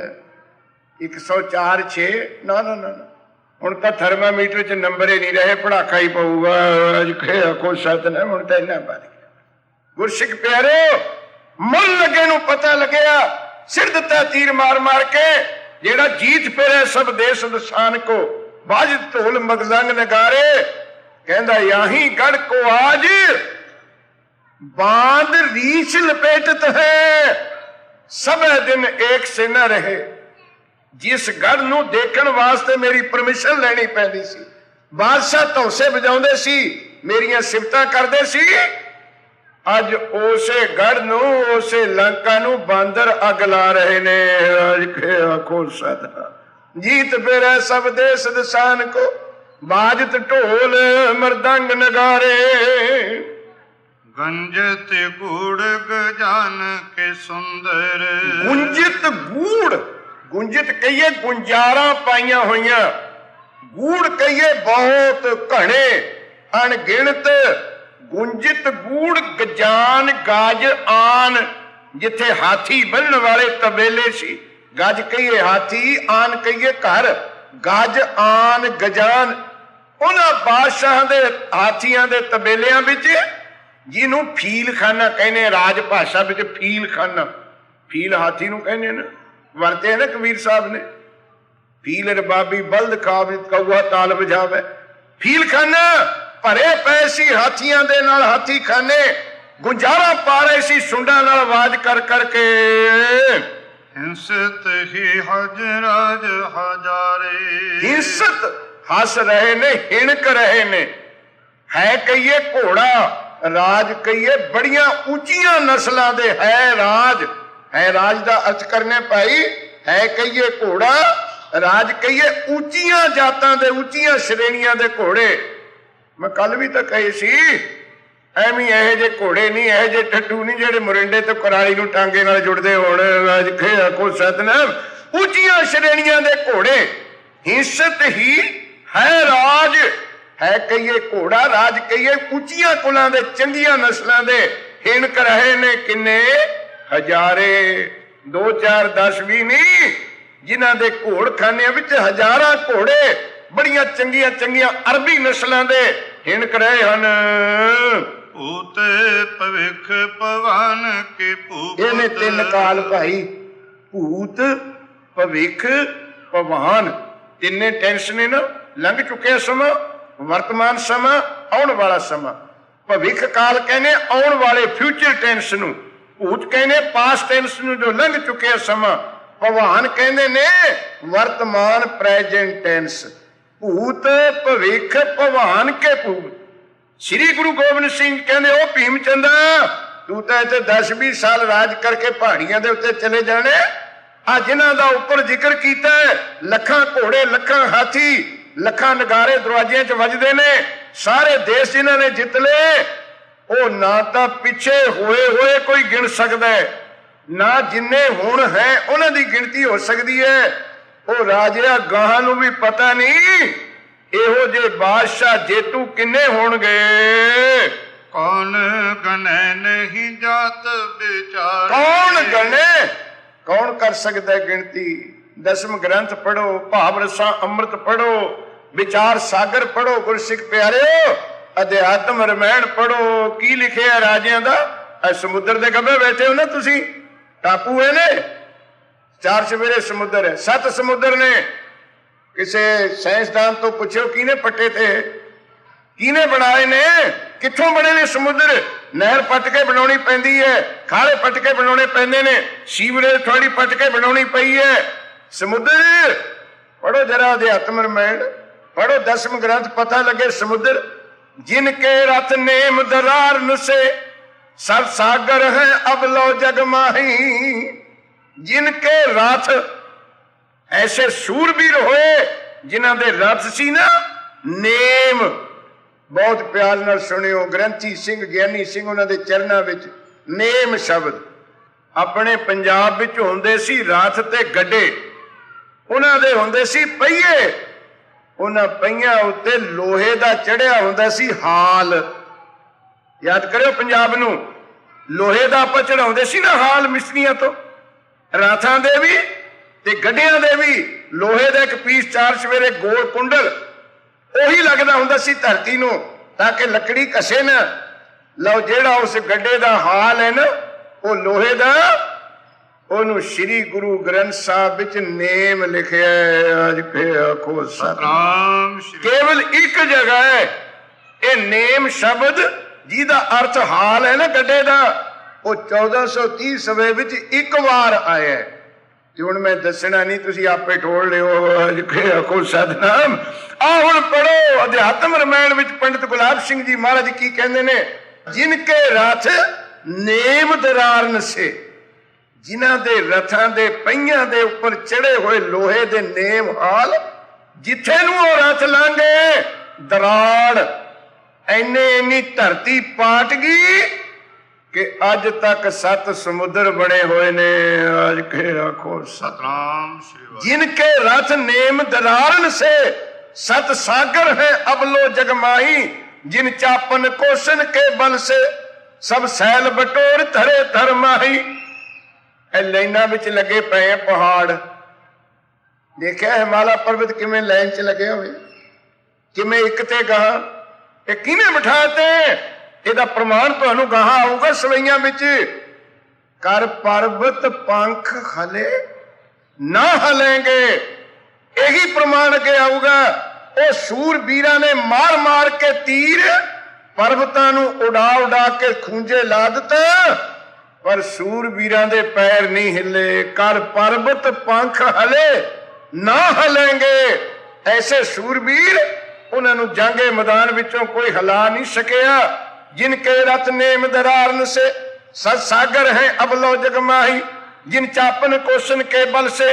104.6। ਨਾ ਨਾ ਨਾ, ਹੁਣ ਤਾਂ ਥਰਮਾਮੀਟਰ 'ਚ ਨੰਬਰ ਹੀ ਨਹੀਂ ਰਹੇ, ਪੜਾਕਾ ਹੀ ਪਊਗਾ। ਅੱਜ ਖੇੜਾ ਕੋ ਸਤਨਾਮ, ਹੁਣ ਤਾਂ ਇੰਨਾ ਵੱਧ ਗਿਆ। ਗੁਰਸਿੱਖ ਪਿਆਰਿਓ, ਮੁੱਲ ਲੱਗੇ ਨੂੰ ਪਤਾ ਲੱਗਿਆ, ਸਿਰ ਦਿੱਤਾ ਤੀਰ ਮਾਰ ਮਾਰ ਕੇ। ਜਿਹੜਾ ਜੀਤ ਫਿਰੇ ਸਭ ਦੇਸ ਦਸਾਨ ਕੋ, ਬਾਜਤ ਢੋਲ ਮਗਜ਼ੰਗ ਨਗਾਰੇ। ਕਹਿੰਦਾ ਯਾਹੀ ਗੜ ਕੋ ਆਜ ਬਾਂਧ ਰੀਛ ਲਪੇਟਤ ਹੈ, ਸਭੇ ਦਿਨ ਏਕ ਸੇ ਨਾ ਰਹੇ। ਜਿਸ ਗੜ ਨੂੰ ਦੇਖਣ ਵਾਸਤੇ ਮੇਰੀ ਪਰਮਿਸ਼ਨ ਲੈਣੀ ਪੈਂਦੀ ਸੀ, ਬਾਦਸ਼ਾਹ ਧੌਸੇ ਵਜਾਉਂਦੇ ਸੀ, ਮੇਰੀਆਂ ਸਿਫਤਾਂ ਕਰਦੇ ਸੀ, ਅੱਜ ਉਸੇ ਗੜ ਨੂੰ, ਉਸੇ ਲੰਕਾ ਨੂੰ ਬਾਂਦਰ ਅੱਗ ਲਾ ਰਹੇ ਨੇ। ਅੱਜ ਆਖੋ ਸਦਾ ਜੀਤ ਫਿਰੇ ਸਭ ਦੇਸ ਦਸਾਨ ਕੋ, ਬਾਜਤ ਢੋਲ ਮਰਦੰਗ ਨਗਾਰੇ। ਗੰਜਤ ਗੂੜ ਗਜਾਨ ਕੇ ਸੁੰਦਰ। ਗੁੰਜਿਤ ਗੂੜ, ਗੁੰਜਿਤ ਕਹੀਏ ਗੁੰਜਾਰਾਂ ਪਾਈਆਂ ਹੋਈਆਂ, ਗੂੜ ਕਹੀਏ ਬਹੁਤ ਘਣੇ ਅਣਗਿਣਤ। ਗੁੰਜਿਤ ਗੂੜ ਗਜਾਨ ਗਜ ਆਨ, ਜਿੱਥੇ ਹਾਥੀ ਬੰਨਣ ਵਾਲੇ ਤਬੇਲੇ ਸੀ। ਗਜ ਕਹੀਏ ਹਾਥੀ, ਆਨ ਕਹੀਏ ਘਰ। ਗਜ ਆਨ ਗਜਾਨ, ਉਹਨਾਂ ਬਾਦਸ਼ਾਹਾਂ ਦੇ ਹਾਥੀਆਂ ਦੇ ਤਬੇਲਿਆਂ ਵਿੱਚ, ਜਿਹਨੂੰ ਫੀਲਖਾਨਾ ਕਹਿੰਦੇ, ਰਾਜ ਭਾਸ਼ਾ ਵਿੱਚ ਫੀਲਖਾਨਾ। ਫੀਲ ਹਾਥੀ ਨੂੰ ਕਹਿੰਦੇ ਨਾ, ਵਰਤੇ ਨਾ ਕਬੀਰ ਸਾਹਿਬ ਨੇ, ਫੀਲ ਰਬਾਬੀ ਬਲਦ ਖਾਵੇ ਕਊਆ ਤਾਲ ਵਜਾਵੇ। ਫੀਲਖਾਨਾ ਭਰੇ ਪਏ ਸੀ ਹਾਥੀਆਂ ਦੇ ਨਾਲ, ਹਾਥੀ ਖਾਨੇ ਗੁੰਜਾਰਾ ਪਾ ਰਹੇ ਸੀ ਸੁੰਡਾਂ ਨਾਲ ਆਵਾਜ਼ ਕਰ ਕਰਕੇ। ਹਿੰਸਤ ਹੀ ਹਜਰਾਜ ਹਜ਼ਾਰੇ। ਹਿੰਸਤ ਹੱਸ ਰਹੇ ਨੇ, ਹਿਣਕ ਰਹੇ ਨੇ। ਹੈ ਕਹੀਏ ਘੋੜਾ, ਰਾਜ ਕਹੀਏ ਬੜੀਆਂ ਉੱਚੀਆਂ ਨਸਲਾਂ ਦੇ ਹੈ ਰਾਜ। ਹੈ ਰਾਜ ਦਾ ਅਰਥ ਕਰਨੇ ਭਾਈ, ਹੈ ਕਹੀਏ ਘੋੜਾ, ਰਾਜ ਕਹੀਏ ਉੱਚੀਆਂ ਜਾਤਾਂ ਦੇ, ਉੱਚੀਆਂ ਸ਼੍ਰੇਣੀਆਂ ਦੇ ਘੋੜੇ। ਮੈਂ ਕੱਲ ਵੀ ਤਾਂ ਕਹੀ ਸੀ, ਐਵੇਂ ਇਹੋ ਜਿਹੇ ਘੋੜੇ ਨਹੀਂ, ਇਹੋ ਜਿਹੇ ਠੱਡੂ ਨਹੀਂ ਜਿਹੜੇ ਮੋਰਿੰਡੇ ਤੋਂ ਕਰਾਲੀ ਨੂੰ ਟਾਂਗੇ ਨਾਲ ਜੁੜਦੇ ਹੋਣ। ਅੱਜ ਖੇੜਾ ਕੋ ਸਤਨਾਮ, ਉੱਚੀਆਂ ਸ਼੍ਰੇਣੀਆਂ ਦੇ ਘੋੜੇ। ਹਿੰਸਤ ਹੀ ਹੈ ਰਾਜ, ਹੈ ਕਹੀਏ ਘੋੜਾ, ਰਾਜ ਕਹੀਏ ਉੱਚੀਆਂ ਕੁਲਾਂ ਦੇ, ਚੰਗੀਆਂ ਨਸਲਾਂ ਦੇ। ਹਿਣਕ ਰਹੇ ਨੇ ਕਿੰਨੇ ਹਜ਼ਾਰੇ, 2 4 10 20 ਨਹੀਂ, ਜਿਨ੍ਹਾਂ ਦੇ ਘੋੜਖਾਨਿਆਂ ਵਿੱਚ ਹਜ਼ਾਰਾਂ ਘੋੜੇ, ਬੜੀਆਂ ਚੰਗੀਆਂ ਚੰਗੀਆਂ ਅਰਬੀ ਨਸਲਾਂ ਦੇ ਹਿਣਕ ਰਹੇ ਹਨ। ਭੂਤ ਭਵਿਖ ਭਵਨ ਕੇ ਭੂਪਤ। ਇਹਨੇ ਤਿੰਨ ਕਾਲ ਭਾਈ, ਭੂਤ ਭਵਿਖ ਭਵਾਨ, ਤਿੰਨੇ ਟੈਂਸ ਨੇ ਨਾ। ਲੰਘ ਚੁੱਕਿਆ ਸਮਾਂ, ਵਰਤਮਾਨ ਸਮਾਂ, ਆਉਣ ਵਾਲਾ ਸਮਾਂ। ਭਵਿਖ ਕਾਲ ਕਹਿੰਦੇ ਆਉਣ ਵਾਲੇ ਫਿਊਚਰ ਟੈਂਸ ਨੂੰ, ਭੂਤ ਕਹਿੰਦੇ ਪਾਸਟ ਟੈਂਸ ਨੂੰ ਜੋ ਲੰਘ ਚੁੱਕਿਆ ਸਮਾਂ, ਭਵਾਨ ਕਹਿੰਦੇ ਨੇ ਵਰਤਮਾਨ ਪ੍ਰੈਜ਼ੈਂਟ ਟੈਂਸ। ਭੂਤ ਭਵਿਖ ਭਵਾਨ ਕੇ ਭੂਤ। ਸ੍ਰੀ ਗੁਰੂ ਗੋਬਿੰਦ ਸਿੰਘ ਕਹਿੰਦੇ ਉਹ ਭੀਮ ਚੰਦਾ, ਤੂੰ ਤਾਂ ਇੱਥੇ 10-20 ਸਾਲ ਰਾਜ ਕਰਕੇ ਪਹਾੜੀਆਂ ਦੇ ਉੱਤੇ ਚਲੇ ਜਾਣੇ। ਆ ਜਿਨ੍ਹਾਂ ਦਾ ਉੱਪਰ ਜ਼ਿਕਰ ਕੀਤਾ, ਲੱਖਾਂ ਘੋੜੇ, ਲੱਖਾਂ ਹਾਥੀ, ਲੱਖਾਂ ਨਗਾਰੇ ਦਰਵਾਜ਼ਿਆਂ 'ਚ ਵੱਜਦੇ ਨੇ, ਸਾਰੇ ਦੇਸ਼ ਜਿਨ੍ਹਾਂ ਨੇ ਜਿੱਤ ਲਏ, ਉਹ ਨਾ ਤਾਂ ਪਿੱਛੇ ਹੋਏ ਕੋਈ ਗਿਣ ਸਕਦਾ ਹੈ, ਨਾ ਜਿੰਨੇ ਹੁਣ ਹੈ ਉਹਨਾਂ ਦੀ ਗਿਣਤੀ ਹੋ ਸਕਦੀ ਹੈ। ਉਹ ਰਾਜਿਆ ਗਾਹਾਂ ਨੂੰ ਵੀ ਪਤਾ ਨਹੀਂ ਇਹੋ ਜਿਹੇ ਬਾਦਸ਼ਾਹ ਜੇਤੂ ਕਿੰਨੇ ਹੋਣਗੇ। ਕੌਣ ਗਣੈ ਨਹੀਂ ਜਾਤ ਵਿਚਾਰ। ਕੌਣ ਗਣੇ, ਕੌਣ ਕਰ ਸਕਦਾ ਗਿਣਤੀ। ਦਸਮ ਗ੍ਰੰਥ ਪੜੋ, ਭਾਵ ਰਸਾਂ ਅੰਮ੍ਰਿਤ ਪੜੋ, ਵਿਚਾਰ ਸਾਗਰ ਪੜੋ, ਗੁਰਸਿੱਖ ਪਿਆਰਿਓ, ਅਧਿਆਤਮ ਰਮਾਇਣ ਪੜੋ। ਕੀ ਲਿਖਿਆ ਰਾਜਿਆਂ ਦਾ? ਸਮੁੰਦਰ ਦੇ ਗੱਭੇ ਬੈਠੇ ਹੋ ਨਾ ਤੁਸੀਂ, ਟਾਪੂ ਹੈ ਨੇ, 4 ਚੁਫੇਰੇ ਸਮੁੰਦਰ ਹੈ, 7 ਸਮੁੰਦਰ ਨੇ। ਕਿਸੇ ਸਾਇੰਸਦਾਨ ਤੋਂ ਪੁੱਛੋ ਕਿਹਨੇ ਪੱਟੇ ਤੇ, ਕਿਹਨੇ ਬਣਾਏ ਨੇ, ਕਿੱਥੋਂ ਬਣੇ ਨੇ ਸਮੁੰਦਰ? ਨਹਿਰ ਪੱਟ ਕੇ ਬਣਾਉਣੀ ਪੈਂਦੀ ਹੈ, ਖਾਲੇ ਪੱਟ ਕੇ ਬਣਾਉਣੇ ਪੈਂਦੇ ਨੇ, ਸੀਵਰੇਜ ਥੋੜੀ ਪੱਟ ਕੇ ਬਣਾਉਣੀ ਪਈ ਹੈ। ਸਮੁੰਦਰ ਪੜੋ ਜਰਾ, ਅਧਿਆਤਮ ਰਮਾਇਣ ਪੜੋ, ਦਸਮ ਗ੍ਰੰਥ, ਪਤਾ ਲੱਗੇ ਸਮੁੰਦਰ। ਜਿਨ ਕੇ ਰਥ ਨੇਮ ਦਰਾਰ ਨਸੇ, ਸਰ ਸਾਗਰ ਹੈ ਅਬ ਲੋ ਜਗ ਮਾਹੀ। ਜਿਨ ਕੇ ਰਥ, ਐਸੇ ਸੂਰਬੀਰ ਹੋਏ ਜਿਨ੍ਹਾਂ ਦੇ ਰਥ ਸੀ ਨਾ ਨੇਮ। ਬਹੁਤ ਪਿਆਰ ਨਾਲ ਸੁਣਿਓ, ਗ੍ਰੰਥੀ ਸਿੰਘ, ਗਿਆਨੀ ਸਿੰਘ, ਉਹਨਾਂ ਦੇ ਚਰਨਾਂ ਵਿੱਚ ਨੇਮ ਸ਼ਬਦ। ਆਪਣੇ ਪੰਜਾਬ ਵਿੱਚ ਹੁੰਦੇ ਸੀ ਰਥ ਤੇ ਗੱਡੇ, ਉਹਨਾਂ ਦੇ ਹੁੰਦੇ ਸੀ ਪਹੀਏ, ਉਹਨਾਂ ਪਹੀਆਂ ਉੱਤੇ ਲੋਹੇ ਦਾ ਚੜਿਆ ਹੁੰਦਾ ਸੀ ਹਾਲ। ਯਾਦ ਕਰਿਓ ਪੰਜਾਬ ਨੂੰ, ਲੋਹੇ ਦਾ ਆਪਾਂ ਚੜਾਉਂਦੇ ਸੀ ਨਾ ਹਾਲ ਮਿਸਤਰੀਆਂ ਤੋਂ, ਰਾਥਾਂ ਦੇ ਵੀ ਤੇ ਗੱਡਿਆਂ ਦੇ ਵੀ। ਲੋਹੇ ਦਾ ਇੱਕ ਪੀਸ 4 ਚੁਫੇਰੇ ਗੋਲ ਕੁੰਡਲ, ਉਹੀ ਲੱਗਦਾ ਹੁੰਦਾ ਸੀ ਧਰਤੀ ਨੂੰ ਤਾਂ ਕਿ ਲੱਕੜੀ ਘਸੇ ਨਾ। ਲਓ ਜਿਹੜਾ ਉਸ ਗੱਡੇ ਦਾ ਹਾਲ ਹੈ ਨਾ, ਉਹ ਲੋਹੇ ਦਾ, ਉਹਨੂੰ ਸ੍ਰੀ ਗੁਰੂ ਗ੍ਰੰਥ ਸਾਹਿਬ ਵਿੱਚ ਨੇਮ ਲਿਖਿਆ ਹੈ। ਅੱਜ ਕੇ ਆਖੋ ਸਤਿਨਾਮ। ਕੇਵਲ ਇੱਕ ਜਗ੍ਹਾ ਹੈ ਇਹ ਨੇਮ ਸ਼ਬਦ ਜਿਹਦਾ ਅਰਥ ਹਾਲ ਹੈ ਨਾ ਗੱਡੇ ਦਾ, ਉਹ 1430 ਸਵੇ ਵਿੱਚ ਇੱਕ ਵਾਰ ਆਇਆ। ਤੇ ਹੁਣ ਮੈਂ ਦੱਸਣਾ ਨਹੀਂ, ਤੁਸੀਂ ਆਪੇ ਟੋਲ ਲਿਓ। ਅੱਜ ਕੇ ਆਖੋ ਸਤਿਨਾਮ। ਆ ਹੁਣ ਪੜੋ ਅਧਿਆਤਮ ਰਮਾਇਣ ਵਿੱਚ ਪੰਡਿਤ ਗੁਲਾਬ ਸਿੰਘ ਜੀ ਮਹਾਰਾਜ ਕੀ ਕਹਿੰਦੇ ਨੇ? ਜਿਨ ਕੇ ਰਥ ਨੇਮ ਦਰਾਰ ਨਸੇ, ਜਿਨ੍ਹਾਂ ਦੇ ਰਥਾਂ ਦੇ ਪਹੀਆਂ ਦੇ ਉੱਪਰ ਚੜੇ ਹੋਏ ਲੋਹੇ ਦੇ ਨੇਮ ਹਾਲ, ਜਿੱਥੇ ਨੂੰ ਉਹ ਰਥ ਲੰਘੇ ਦਰਾੜ, ਇੰਨੀ ਧਰਤੀ ਪਾਟ ਗਈ ਕਿ ਅੱਜ ਤੱਕ 7 ਸਮੁੰਦਰ ਬਣੇ ਹੋਏ ਨੇ। ਅੱਜ ਕੇ ਆਖੋ ਸਤਨਾਮ। ਜਿਨ ਕੇ ਰਥ ਨੇਮ ਦਰਾਰਨ ਸੇ, 7 ਸਾਗਰ ਹੈ ਅਬਲੋ ਜਗਮਾਈ। ਜਿਨ ਚਾਪਨ ਕੋਸ਼ਨ ਕੇ ਬਲ ਸੇ, ਸਭ ਸੈਲ ਬਟੋਰ ਧਰੇ ਧਰਮਾਹੀ। ਇਹ ਲਾਈਨਾਂ ਵਿੱਚ ਲੱਗੇ ਪਏ ਆ ਪਹਾੜ। ਦੇਖਿਆ ਹਿਮਾਲਾ ਪਰਬਤ ਕਿਵੇਂ ਲਾਈਨ 'ਚ ਲੱਗੇ ਹੋਏ, ਕਿਵੇਂ ਇੱਕ ਤੇ ਗਾਹਾਂ। ਇਹ ਕਿਹਨੇ ਬਿਠਾ ਤੇ? ਇਹਦਾ ਪ੍ਰਮਾਣ ਤੁਹਾਨੂੰ ਗਾਹਾਂ ਆਊਗਾ ਸਵਈਆਂ ਵਿੱਚ। ਕਰ ਪਰਬਤ ਪੰਖ ਹਲੇ ਨਾ ਹਲੇਂਗੇ, ਇਹੀ ਪ੍ਰਮਾਣ ਅੱਗੇ ਆਊਗਾ। ਉਹ ਸੂਰਬੀਰਾਂ ਨੇ ਮਾਰ ਮਾਰ ਕੇ ਤੀਰ ਪਰਬਤਾਂ ਨੂੰ ਉਡਾ ਉਡਾ ਕੇ ਖੂੰਜੇ ਲਾ ਦਿੱਤਾ, ਪਰ ਸੂਰਬੀਰਾਂ ਦੇ ਪੈਰ ਨਹੀਂ ਹਿੱਲੇ। ਕਰ ਪਰਬਤ ਪੰਖ ਹਲੇ ਨਾ ਹਲੇਂਗੇ। ਐਸੇ ਸੂਰਬੀਰ, ਉਹਨਾਂ ਨੂੰ ਜੰਗੇ ਮੈਦਾਨ ਵਿੱਚੋਂ ਕੋਈ ਹਿਲਾ ਨਹੀਂ ਸਕਿਆ। जिन के रथ नेम दरारन से, सत सागर है अबलो जगमाही। जिन चापन कोशन के बल से,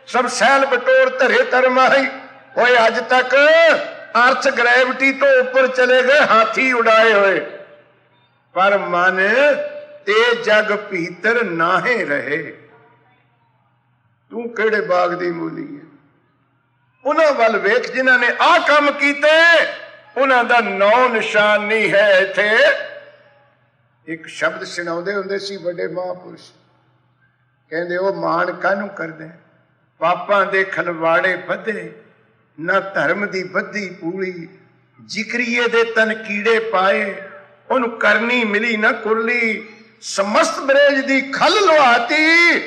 सब सैल बटोर धरे तरमाही। होए अज तक अर्थ ग्रेविटी तो ऊपर चले गए, हाथी उड़ाए हुए, पर मन ते जग भीतर नाहे रहे। तू केड़े बाग दी मूली है? उन्हां वल वेख जिन्हां ने आ काम कीते, ਉਹਨਾਂ ਦਾ ਨੌ ਨਿਸ਼ਾਨ ਨਹੀਂ ਹੈ ਇੱਥੇ। ਇੱਕ ਸ਼ਬਦ ਸੁਣਾਉਂਦੇ ਹੁੰਦੇ ਸੀ ਵੱਡੇ ਮਹਾਂਪੁਰਸ਼, ਕਹਿੰਦੇ ਉਹ ਮਾਣ ਕਾਹਨੂੰ ਕਰਦੇ, ਪਾਪਾਂ ਦੇ ਖਲਵਾੜੇ ਬੱਧੇ, ਨਾ ਧਰਮ ਦੀ ਬੱਧੀ ਪੂਰੀ। ਜ਼ਿਕਰੀਏ ਦੇ ਤਨ ਕੀੜੇ ਪਾਏ, ਉਹਨੂੰ ਕਰਨੀ ਮਿਲੀ ਨਾ ਕੁਰਲੀ, ਸਮਸਤ ਬਰੇਜ ਦੀ ਖਲ ਲੁਹਾਤੀ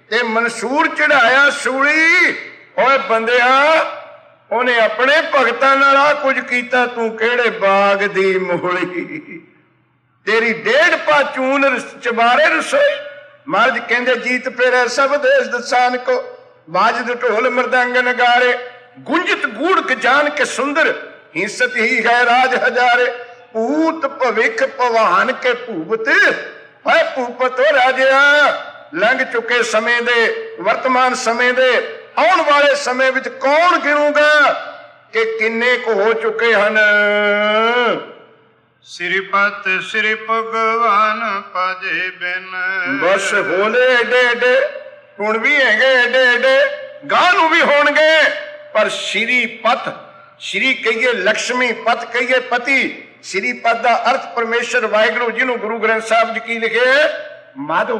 ਤੇ ਮਨਸੂਰ ਚੜਾਇਆ ਸੂਲੀ। ਓਏ ਬੰਦਿਆ, ਉਹਨੇ ਆਪਣੇ ਭਗਤਾਂ ਨਾਲ ਆ ਕੁਝ ਕੀਤਾ, ਤੂੰ ਕਿਹੜੇ ਬਾਗ ਦੀ ਮੂਲੀ। ਤੇਰੀ ਡੇਢ ਪਾ ਚੂਨ ਚਬਾਰੇ ਰਸੋਈ। ਮਹਾਰਾਜ ਕਹਿੰਦੇ ਜੀਤ ਫੇਰੇ ਸਭ ਦੇਸ਼ ਦਸਾਨ ਕੋ, ਬਾਜਦ ਢੋਲ ਮਰਦੰਗ ਨਗਾਰੇ, ਗੁੰਜਤ ਗੂੜ ਜਾਨ ਕੇ ਸੁੰਦਰ, ਹਿੰਸਤ ਹੀ ਹੈ ਰਾਜ ਹਜ਼ਾਰੇ। ਭੂਤ ਭਵਿਖ ਭਵਾਨ ਕੇ ਭੂਪਤ, ਹੈ ਭੂਪਤ ਰਾਜਿਆ। ਲੰਘ ਚੁੱਕੇ ਸਮੇਂ ਦੇ, ਵਰਤਮਾਨ ਸਮੇਂ ਦੇ, ਆਉਣ ਵਾਲੇ ਸਮੇਂ ਵਿੱਚ ਕੌਣ ਗਿਣੂਗਾ ਕਿ ਕਿੰਨੇ ਕੁ ਹੋ ਚੁੱਕੇ ਹਨ। ਸ੍ਰੀਪਤ ਸ੍ਰੀ ਭਗਵਾਨ ਭਜੇ ਬਿਨ। ਬਸ ਹੋਲੇ ਏਡੇ ਏਡੇ, ਹੁਣ ਵੀ ਹੈਗੇ ਏਡੇ ਏਡੇ, ਗਾਂ ਨੂੰ ਵੀ ਹੋਣਗੇ। ਪਰ ਸ਼੍ਰੀ ਪਤ, ਸ਼੍ਰੀ ਕਹੀਏ ਲక్ష్ਮੀ, ਪਤ ਕਹੀਏ ਪਤੀ। ਸ਼੍ਰੀ ਪਦ ਦਾ ਅਰਥ ਪਰਮੇਸ਼ਰ ਵਾਹਿਗੁਰੂ, ਜਿਹਨੂੰ ਗੁਰੂ ਗ੍ਰੰਥ ਸਾਹਿਬ ਜੀ ਕੀ ਲਿਖਿਆ ਮਾਧੋ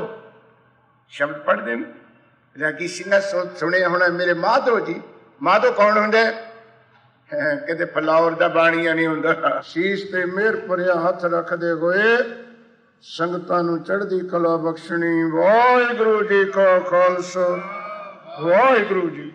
ਸ਼ਬਦ ਪੜ੍ਹਦੇ ਨੇ। ਰਾਗੀ ਸਿੰਘਾਂ ਸੁਣਿਆ ਹੋਣਾ ਮੇਰੇ ਮਾਧੋ ਜੀ। ਮਾਧੋ ਕੌਣ ਹੁੰਦਾ? ਕਹਿੰਦੇ ਫਲੌਰ ਦਾ ਬਾਣੀਆ ਨਹੀਂ ਹੁੰਦਾ। ਸੀਸ ਤੇ ਮਿਹਰ ਭਰਿਆ ਹੱਥ ਰੱਖਦੇ ਹੋਏ ਸੰਗਤਾਂ ਨੂੰ ਚੜ੍ਹਦੀ ਕਲਾ ਬਖਸ਼ਣੀ। ਵਾਹਿਗੁਰੂ ਜੀ ਕਾ ਖਾਲਸਾ, ਵਾਹਿਗੁਰੂ ਜੀ।